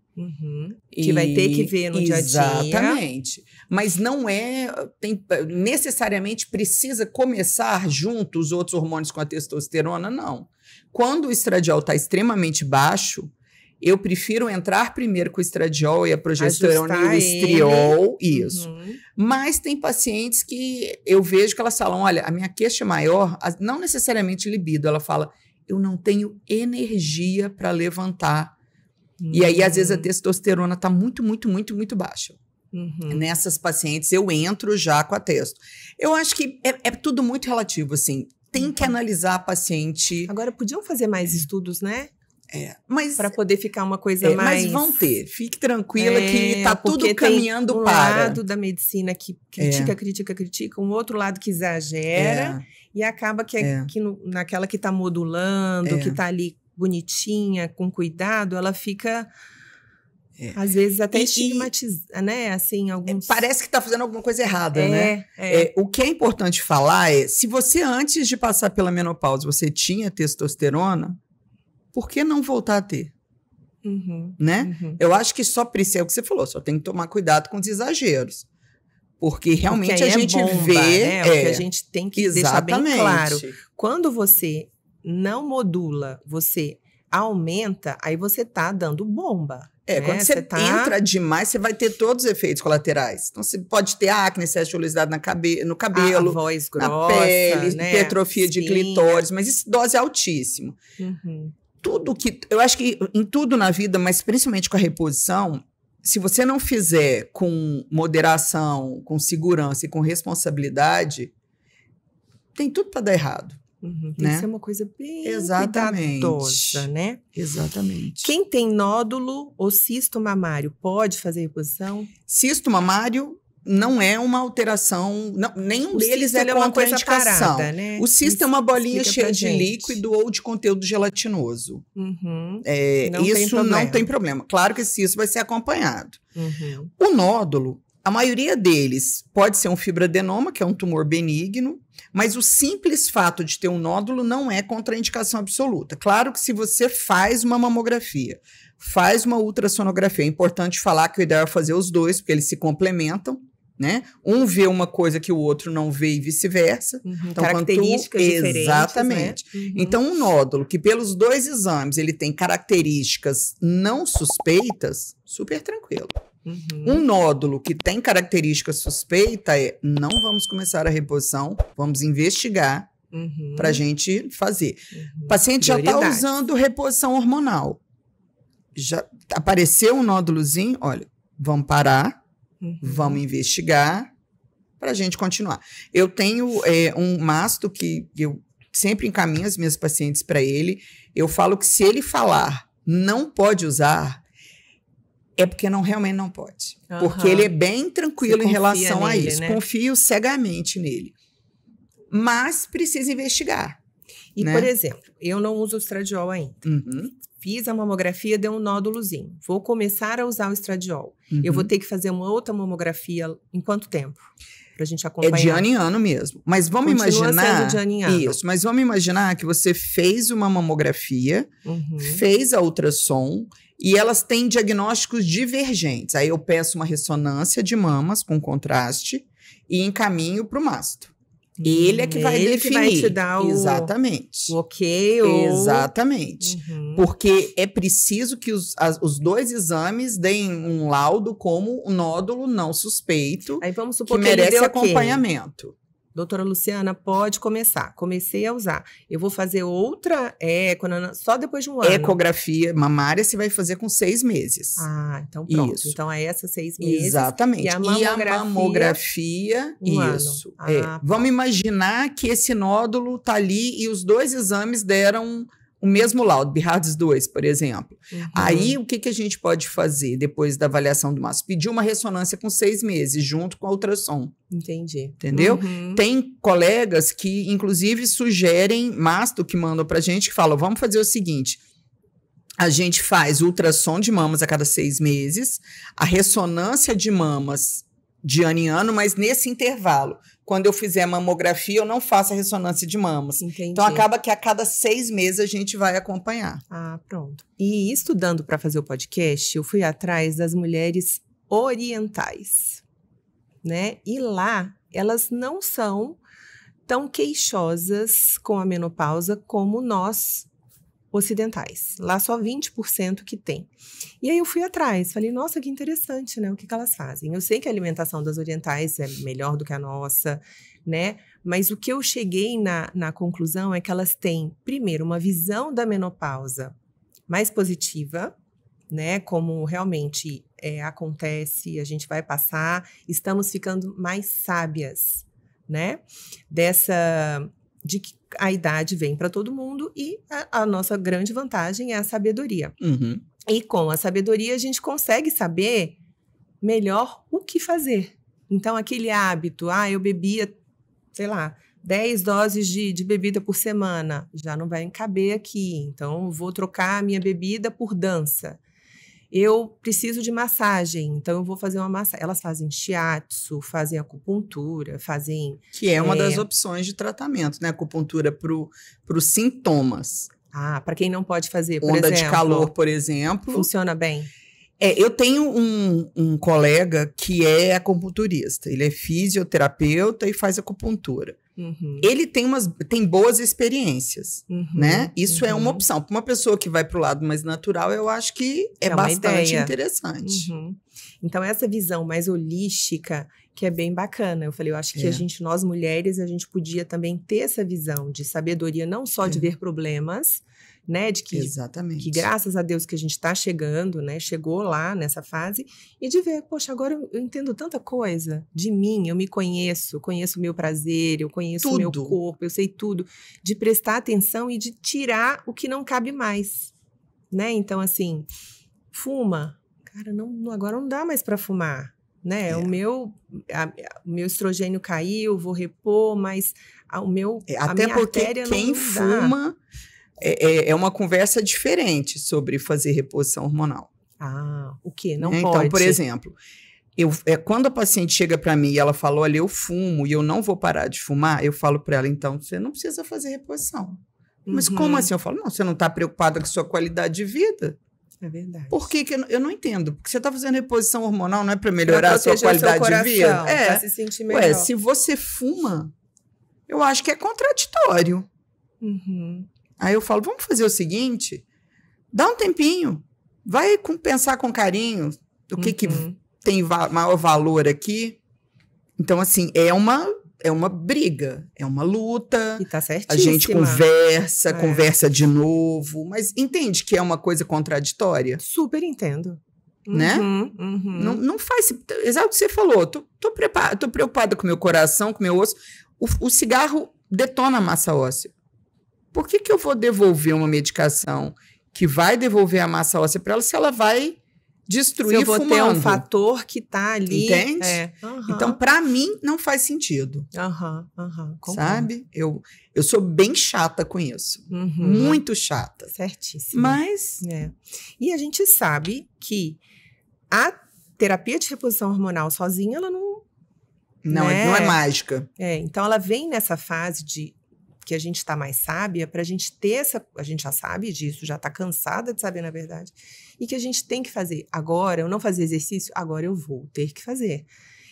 Que vai ter que ver no dia a dia. Exatamente. Mas não necessariamente precisa começar junto os outros hormônios com a testosterona, não. Quando o estradiol está extremamente baixo, eu prefiro entrar primeiro com o estradiol e a progesterona e o estriol, isso. Mas tem pacientes que eu vejo que elas falam, olha, a minha queixa maior, não necessariamente libido, ela fala, eu não tenho energia para levantar. E aí, às vezes, a testosterona está muito, muito, muito, muito baixa. Nessas pacientes, eu entro já com a testo. Eu acho que é tudo muito relativo, assim. Tem que analisar a paciente. Agora, podiam fazer mais estudos, né? Mas para poder ficar uma coisa mais... Mas vão ter. Fique tranquila que tá tudo caminhando para. Um lado da medicina que critica, um outro lado que exagera e acaba que naquela que tá modulando, que tá ali bonitinha, com cuidado, ela fica... Às vezes até estigmatizada, né? Assim, alguns... Parece que tá fazendo alguma coisa errada, né? O que é importante falar se você antes de passar pela menopausa, você tinha testosterona, por que não voltar a ter? Né? Eu acho que só precisa, é o que você falou, só tem que tomar cuidado com os exageros. Porque realmente a gente vê... Né? O que a gente tem que deixar bem claro. Quando você não modula, você aumenta, aí você tá dando bomba. Quando você entra demais, você vai ter todos os efeitos colaterais. Então, você pode ter acne, excesso de oleosidade no cabelo, a voz grossa, na pele, né? hipertrofia de clitóris, mas isso dose altíssima. Tudo que... Eu acho que em tudo na vida, mas principalmente com a reposição, se você não fizer com moderação, com segurança e com responsabilidade, tem tudo para dar errado. Tem que ser uma coisa bem cuidadosa, né? Exatamente. Quem tem nódulo ou cisto mamário pode fazer reposição? Cisto mamário não é uma alteração, nenhum deles é uma coisa contraindicação. parada, né? O cisto é uma bolinha cheia de líquido ou de conteúdo gelatinoso. Não tem problema. Claro que esse cisto vai ser acompanhado. O nódulo, a maioria deles pode ser um fibroadenoma, que é um tumor benigno, mas o simples fato de ter um nódulo não é contraindicação absoluta. Claro que se você faz uma mamografia, faz uma ultrassonografia, é importante falar que o ideal é fazer os dois, porque eles se complementam, né? Um vê uma coisa que o outro não vê e vice-versa. Então, características diferentes, exatamente. Né? Então, um nódulo que pelos dois exames ele tem características não suspeitas, super tranquilo. Um nódulo que tem característica suspeita não vamos começar a reposição, vamos investigar, para a gente fazer. O paciente já está usando reposição hormonal. Já apareceu um nódulozinho, olha, vamos parar, vamos investigar para a gente continuar. Eu tenho um masto que eu sempre encaminho as minhas pacientes para ele. Eu falo que se ele falar não pode usar, é porque realmente não pode. Porque ele é bem tranquilo em relação a isso. Né? Confio cegamente nele. Mas precisa investigar. E, por exemplo, eu não uso o estradiol ainda. Fiz a mamografia, deu um nódulozinho. Vou começar a usar o estradiol. Eu vou ter que fazer uma outra mamografia em quanto tempo? Pra gente acompanhar. É de ano em ano mesmo. Mas vamos imaginar... Sendo de ano em ano. Isso, mas vamos imaginar que você fez uma mamografia, fez a ultrassom, e elas têm diagnósticos divergentes. Aí eu peço uma ressonância de mamas com contraste e encaminho para o masto. Ele é que vai definir. Que vai te dar exatamente. O ok ou... Exatamente. Porque é preciso que os dois exames deem um laudo como um nódulo não suspeito. Aí vamos supor que merece acompanhamento. Doutora Luciana, pode começar. Comecei a usar. Eu vou fazer outra eco só depois de um ano. Ecografia mamária você vai fazer com 6 meses. Ah, então pronto. Isso. Então é essa 6 meses. Exatamente. E a mamografia isso. Vamos imaginar que esse nódulo tá ali e os dois exames deram o mesmo laudo, Bihardes 2, por exemplo. Aí, o que a gente pode fazer depois da avaliação do masto? Pedir uma ressonância com 6 meses, junto com a ultrassom. Entendi. Entendeu? Tem colegas que, inclusive, sugerem masto que mandam pra gente, que falam, vamos fazer o seguinte, a gente faz ultrassom de mamas a cada 6 meses, a ressonância de mamas de ano em ano, mas nesse intervalo. Quando eu fizer mamografia, eu não faço a ressonância de mamas. Entendi. Então, acaba que a cada 6 meses a gente vai acompanhar. Ah, pronto. E estudando para fazer o podcast, eu fui atrás das mulheres orientais, né? E lá, elas não são tão queixosas com a menopausa como nós ocidentais. Lá só 20% que tem. E aí eu fui atrás, falei, nossa, que interessante, né? O que elas fazem? Eu sei que a alimentação das orientais é melhor do que a nossa, né? Mas o que eu cheguei na conclusão é que elas têm, primeiro, uma visão da menopausa mais positiva, né? Como realmente acontece, a gente vai passar, estamos ficando mais sábias, né? De que a idade vem para todo mundo e a nossa grande vantagem é a sabedoria. E com a sabedoria a gente consegue saber melhor o que fazer. Então, aquele hábito, eu bebia, sei lá, 10 doses de bebida por semana, já não vai caber aqui, então vou trocar a minha bebida por dança. Eu preciso de massagem, então eu vou fazer uma massagem. Elas fazem shiatsu, fazem acupuntura, fazem... Que é uma das opções de tratamento, né? Acupuntura para os sintomas. Para quem não pode fazer, por exemplo. Onda de calor, por exemplo. Funciona bem? Eu tenho um colega que é acupunturista. Ele é fisioterapeuta e faz acupuntura. Ele tem boas experiências, né? Isso é uma opção. Para uma pessoa que vai para o lado mais natural, eu acho que é bastante interessante. Então, essa visão mais holística, que é bem bacana. Eu falei, eu acho que nós mulheres, a gente podia também ter essa visão de sabedoria, não só de ver problemas, né, de que graças a Deus que a gente está chegando, né, chegou lá nessa fase, e de ver, poxa, agora eu entendo tanta coisa de mim, eu me conheço o meu prazer, eu conheço o meu corpo, eu sei tudo, de prestar atenção e de tirar o que não cabe mais, né, então assim, fuma, cara, agora não dá mais para fumar, né, o meu estrogênio caiu, vou repor, mas a minha artéria quem fuma... É uma conversa diferente sobre fazer reposição hormonal. O quê? Não pode? Então, por exemplo, quando a paciente chega para mim e ela fala, olha, eu fumo e eu não vou parar de fumar, eu falo para ela, então, você não precisa fazer reposição. Mas como assim? Eu falo, não, você não está preocupada com a sua qualidade de vida? É verdade. Por que eu não entendo? Porque você está fazendo reposição hormonal, não é para melhorar a sua qualidade de vida? Para se sentir melhor. Se você fuma, eu acho que é contraditório. Aí eu falo, vamos fazer o seguinte, dá um tempinho, vai pensar com carinho do que tem maior valor aqui. Então, assim, é uma briga, é uma luta. E tá A certíssima. gente conversa de novo, mas entende que é uma coisa contraditória? Super entendo. Né? Não faz... Exato o que você falou. Tô preocupada com o meu coração, com o meu osso. O cigarro detona a massa óssea. Por que eu vou devolver uma medicação que vai devolver a massa óssea para ela se ela vai destruir fumando? Se eu vou fumando? ter um fator que tá ali... Entende? Então, para mim, não faz sentido. Sabe? Eu sou bem chata com isso. Muito chata. Certíssimo. Mas... E a gente sabe que a terapia de reposição hormonal sozinha, ela não... Não é mágica. Então, ela vem nessa fase de que a gente está mais sábia, para a gente ter essa... A gente já sabe disso, já está cansada de saber, na verdade. E que a gente tem que fazer. Agora, eu não fazia exercício, agora eu vou ter que fazer.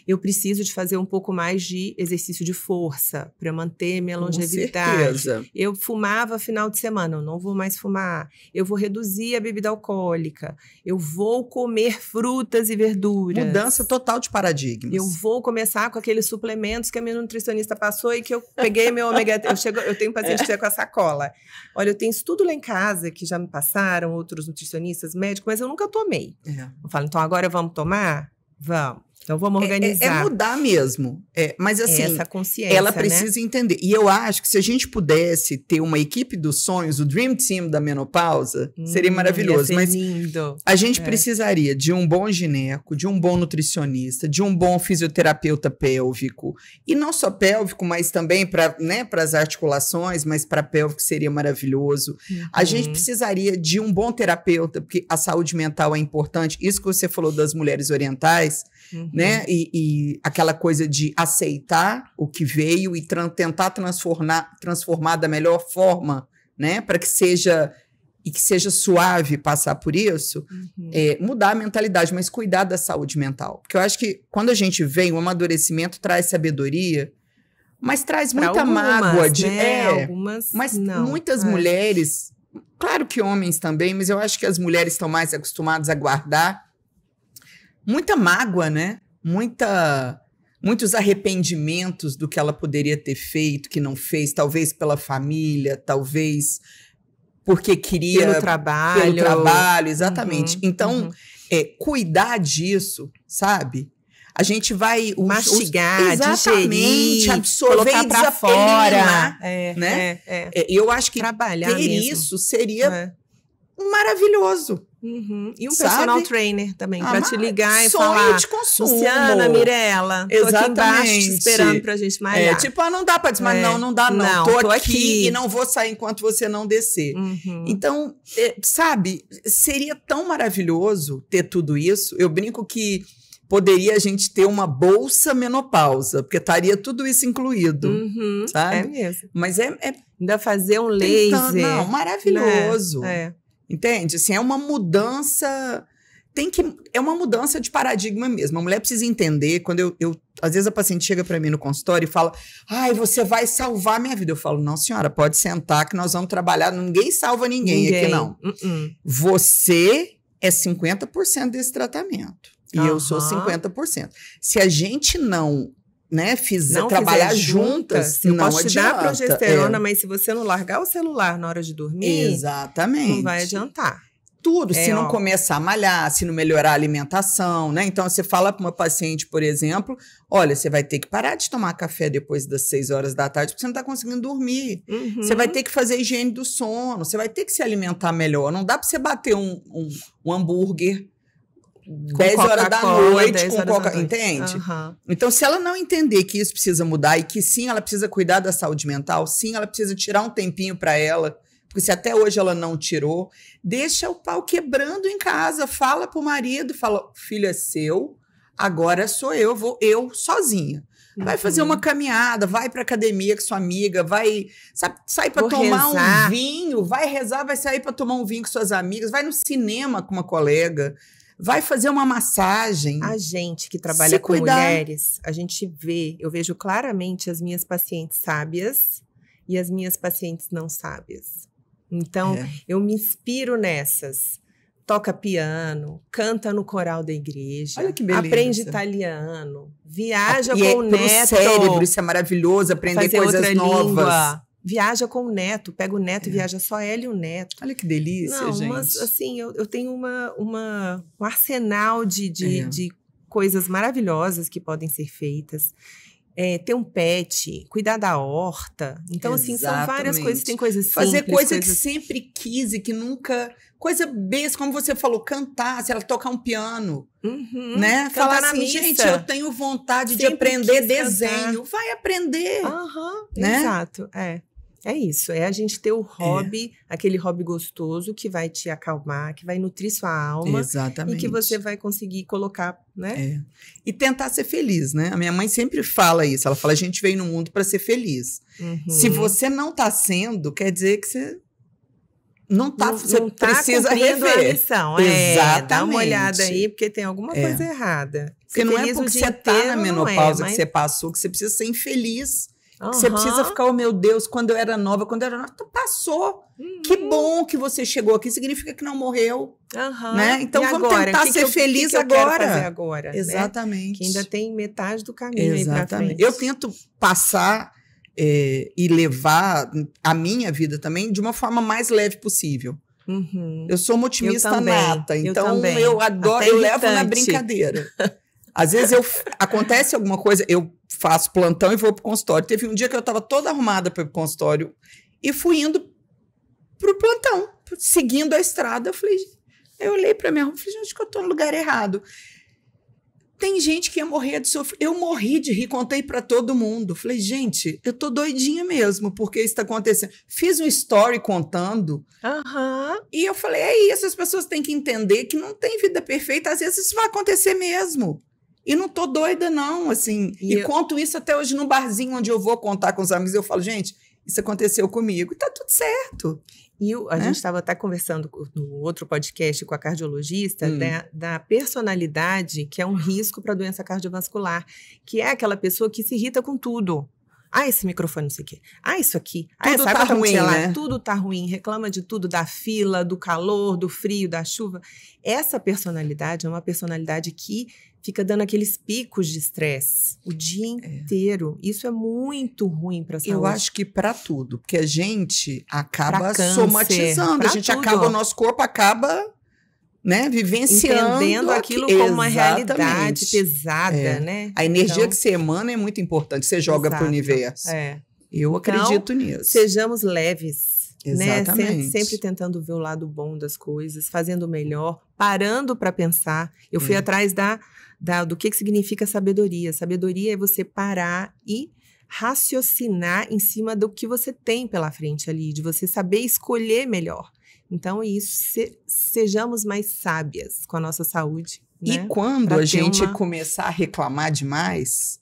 Eu preciso de fazer um pouco mais de exercício de força para manter minha longevidade. Com certeza. Eu fumava final de semana, eu não vou mais fumar. Eu vou reduzir a bebida alcoólica. Eu vou comer frutas e verduras. Mudança total de paradigmas. Eu vou começar com aqueles suplementos que a minha nutricionista passou e que eu peguei meu ômega 3. Eu tenho paciente que chega com a sacola. Olha, eu tenho isso tudo lá em casa que já me passaram, outros nutricionistas, médicos, mas eu nunca tomei. Eu falo, então agora vamos tomar? Vamos. Então, vamos organizar. É mudar mesmo. Mas assim, essa consciência, ela precisa entender. E eu acho que se a gente pudesse ter uma equipe dos sonhos, o Dream Team da menopausa, seria maravilhoso. Ia ser mas lindo. A gente precisaria de um bom gineco, de um bom nutricionista, de um bom fisioterapeuta pélvico. E não só pélvico, mas também para as articulações, mas para pélvico seria maravilhoso. A gente precisaria de um bom terapeuta, porque a saúde mental é importante. Isso que você falou das mulheres orientais, né? E aquela coisa de aceitar o que veio e tentar transformar da melhor forma, né? Para que seja suave passar por isso, mudar a mentalidade, mas cuidar da saúde mental. Porque eu acho que quando a gente vem, o amadurecimento traz sabedoria, mas traz muita mágoa. Algumas, mas não. Muitas mulheres, claro que homens também, mas eu acho que as mulheres estão mais acostumadas a guardar muita mágoa, né? Muitos arrependimentos do que ela poderia ter feito, que não fez, talvez pela família, talvez porque queria... Pelo trabalho, exatamente. Então, cuidar disso, sabe? A gente vai... mastigar, digerir, absorver, colocar pra fora. Né? Eu acho que trabalhar ter mesmo. isso seria maravilhoso. E um personal trainer também, para te ligar e sonho falar, de consumo. Luciana, Mirella, tô aqui embaixo te esperando pra gente malhar. Não dá pra desmaiar, não dá não. Tô aqui e não vou sair enquanto você não descer. Então, sabe, seria tão maravilhoso ter tudo isso. Eu brinco que poderia a gente ter uma bolsa menopausa, porque estaria tudo isso incluído, sabe? É mesmo. Mas ainda fazer um laser. Maravilhoso. Entende? Assim, é uma mudança... É uma mudança de paradigma mesmo. A mulher precisa entender, quando às vezes a paciente chega para mim no consultório e fala, você vai salvar minha vida. Eu falo, não, senhora, pode sentar que nós vamos trabalhar. Ninguém salva ninguém aqui, não. Você é 50% desse tratamento. E eu sou 50%. Se a gente não trabalhar juntas, eu não posso te dar adianta. progesterona, mas se você não largar o celular na hora de dormir, exatamente, não vai adiantar. Tudo, se não começar a malhar, se não melhorar a alimentação, né? Então, você fala para uma paciente, por exemplo, olha, você vai ter que parar de tomar café depois das 6 horas da tarde, porque você não está conseguindo dormir. Você vai ter que fazer higiene do sono, você vai ter que se alimentar melhor. Não dá para você bater um hambúrguer 10 horas da noite com coca, entende? Então, se ela não entender que isso precisa mudar e que sim, ela precisa cuidar da saúde mental, sim, ela precisa tirar um tempinho para ela, porque se até hoje ela não tirou, deixa o pau quebrando em casa, fala pro marido, fala, filho, é seu, agora sou eu, vou eu sozinha. Vai fazer uma caminhada, vai pra academia com sua amiga, vai sair pra tomar um vinho, vai rezar, vai sair pra tomar um vinho com suas amigas, vai no cinema com uma colega, vai fazer uma massagem. A gente que trabalha com mulheres, a gente eu vejo claramente as minhas pacientes sábias e as minhas pacientes não sábias. Então, eu me inspiro nessas. toca piano, canta no coral da igreja, Olha que beleza. aprende italiano, viaja com o pro neto. cérebro, isso é maravilhoso, aprender fazer coisas outra novas. língua. Viaja com o neto, pega o neto e viaja só ela e o neto. Olha que delícia, Não, gente. mas assim, eu tenho um arsenal de coisas maravilhosas que podem ser feitas. Ter um pet, cuidar da horta. Então, assim, são várias coisas. Tem coisas simples. Fazer coisa que sempre quis e que nunca... Coisa besta, como você falou, cantar, se ela tocar um piano, né? Falar assim, gente, eu tenho vontade de aprender desenho. Vai aprender. Né? Exato, É isso, é a gente ter o hobby, aquele hobby gostoso que vai te acalmar, que vai nutrir sua alma. Exatamente. E que você vai conseguir colocar, né? E tentar ser feliz, né? A minha mãe sempre fala isso, ela fala, a gente veio no mundo para ser feliz. Se você não tá sendo, quer dizer que você não tá, você precisa cumprindo rever. a missão. Exatamente. Dá uma olhada aí, porque tem alguma coisa errada. Porque não é porque você tá na menopausa que você passou, que você precisa ser infeliz. Você precisa ficar, oh meu Deus, quando eu era nova, passou. Que bom que você chegou aqui, significa que não morreu. Né? Então vamos tentar ser feliz agora. Fazer agora. Exatamente. Né? Que ainda tem metade do caminho aí pra frente. Eu tento passar e levar a minha vida também de uma forma mais leve possível. Eu sou uma otimista nata, então eu adoro, eu levo na brincadeira. Às vezes acontece alguma coisa, eu faço plantão e vou pro consultório. Teve um dia que eu estava toda arrumada para o consultório e fui indo pro plantão, seguindo a estrada. Eu olhei para minha roupa e falei, gente, que eu tô no lugar errado. Tem gente que ia morrer de sofrer. Eu morri de rir, contei para todo mundo. Falei, gente, eu tô doidinha mesmo, porque isso tá acontecendo. Fiz um story contando. E eu falei, é isso, as pessoas têm que entender que não tem vida perfeita, às vezes isso vai acontecer mesmo. E não tô doida, não, assim. E conto isso até hoje no barzinho onde eu vou contar com os amigos. Eu falo, gente, isso aconteceu comigo. E tá tudo certo. E a gente estava até conversando no outro podcast com a cardiologista da personalidade, que é um risco para a doença cardiovascular, que é aquela pessoa que se irrita com tudo. Esse microfone, não sei o quê. Isso aqui. Tudo tá ruim, né? Tudo tá ruim. Reclama de tudo, da fila, do calor, do frio, da chuva. Essa personalidade é uma personalidade que fica dando aqueles picos de estresse o dia inteiro. Isso é muito ruim para a saúde. Eu acho que para tudo, porque a gente acaba somatizando, a gente acaba, o nosso corpo acaba, né, vivenciando entendendo aquilo como uma realidade pesada, né? A energia que você emana é muito importante, você joga para o universo. Eu acredito nisso. Sejamos leves. Exatamente. Né? Sempre tentando ver o lado bom das coisas, fazendo o melhor, parando para pensar. Eu fui atrás do que significa sabedoria. Sabedoria é você parar e raciocinar em cima do que você tem pela frente ali, de você saber escolher melhor. Então, é isso. Sejamos mais sábias com a nossa saúde. E né? quando a gente começar a reclamar demais,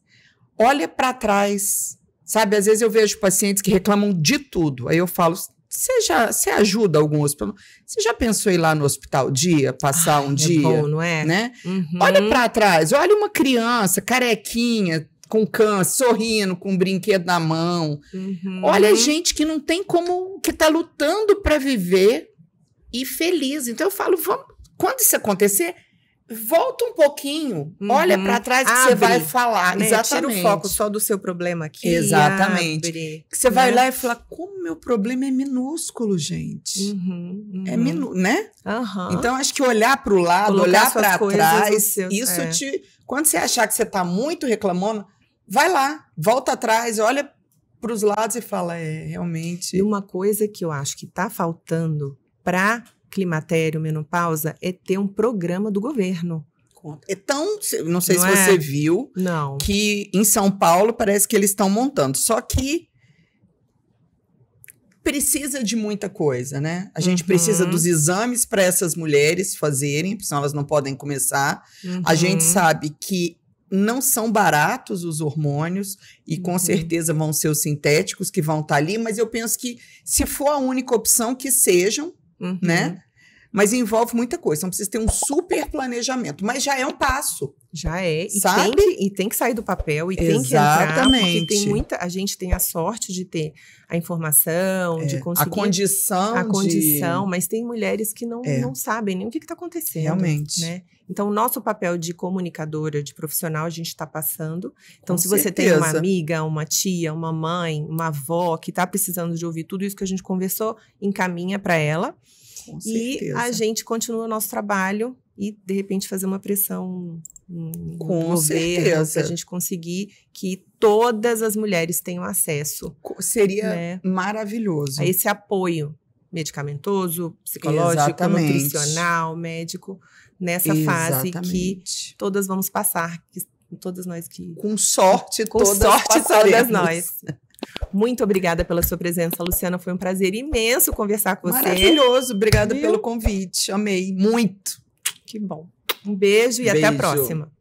olha para trás. Sabe, às vezes eu vejo pacientes que reclamam de tudo. Aí eu falo, você ajuda algum hospital? Você já pensou em ir lá no hospital passar um dia? Bom, não é? Né? Olha para trás, olha uma criança carequinha, com câncer, sorrindo, com um brinquedo na mão. Olha gente que não tem como, que está lutando para viver e feliz. Então eu falo, quando isso acontecer, volta um pouquinho, olha para trás que você vai falar. Né? Exatamente. Tira o foco só do seu problema aqui. Exatamente. Abre, que você vai lá e fala, como meu problema é minúsculo, gente. É minúsculo, né? Então, acho que olhar para o lado, colocar olhar para trás, quando você achar que você está muito reclamando, vai lá, volta atrás, olha para os lados e fala, realmente... E uma coisa que eu acho que está faltando para climatério, menopausa, é ter um programa do governo. Então, não sei se você viu, que em São Paulo parece que eles estão montando, só que precisa de muita coisa, né? A gente precisa dos exames para essas mulheres fazerem, porque senão elas não podem começar. A gente sabe que não são baratos os hormônios e com certeza vão ser os sintéticos que vão estar ali, mas eu penso que se for a única opção, que sejam, né? mas envolve muita coisa. Então, precisa ter um super planejamento, mas já é um passo. Já é. Sabe? E tem que sair do papel e tem que entrar. Exatamente. Porque tem muita... A gente tem a sorte de ter a informação, de conseguir... A condição. Mas tem mulheres que não sabem nem o que está acontecendo. Realmente. Né? Então, o nosso papel de comunicadora, de profissional, a gente está passando. Então, Com se você certeza. tem uma amiga, uma tia, uma mãe, uma avó que está precisando de ouvir tudo isso que a gente conversou, encaminha para ela. Com E certeza. a gente continua o nosso trabalho e, de repente, fazer uma pressão no Com governo, certeza. para a gente conseguir que todas as mulheres tenham acesso Seria maravilhoso. a esse apoio medicamentoso, psicológico, Exatamente. nutricional, médico, nessa fase que todas vamos passar, que todas nós que... Com sorte, todas passaremos. nós. Muito obrigada pela sua presença, Luciana. Foi um prazer imenso conversar com você. Maravilhoso. Obrigada pelo convite. Amei muito. Que bom. Um beijo e até a próxima.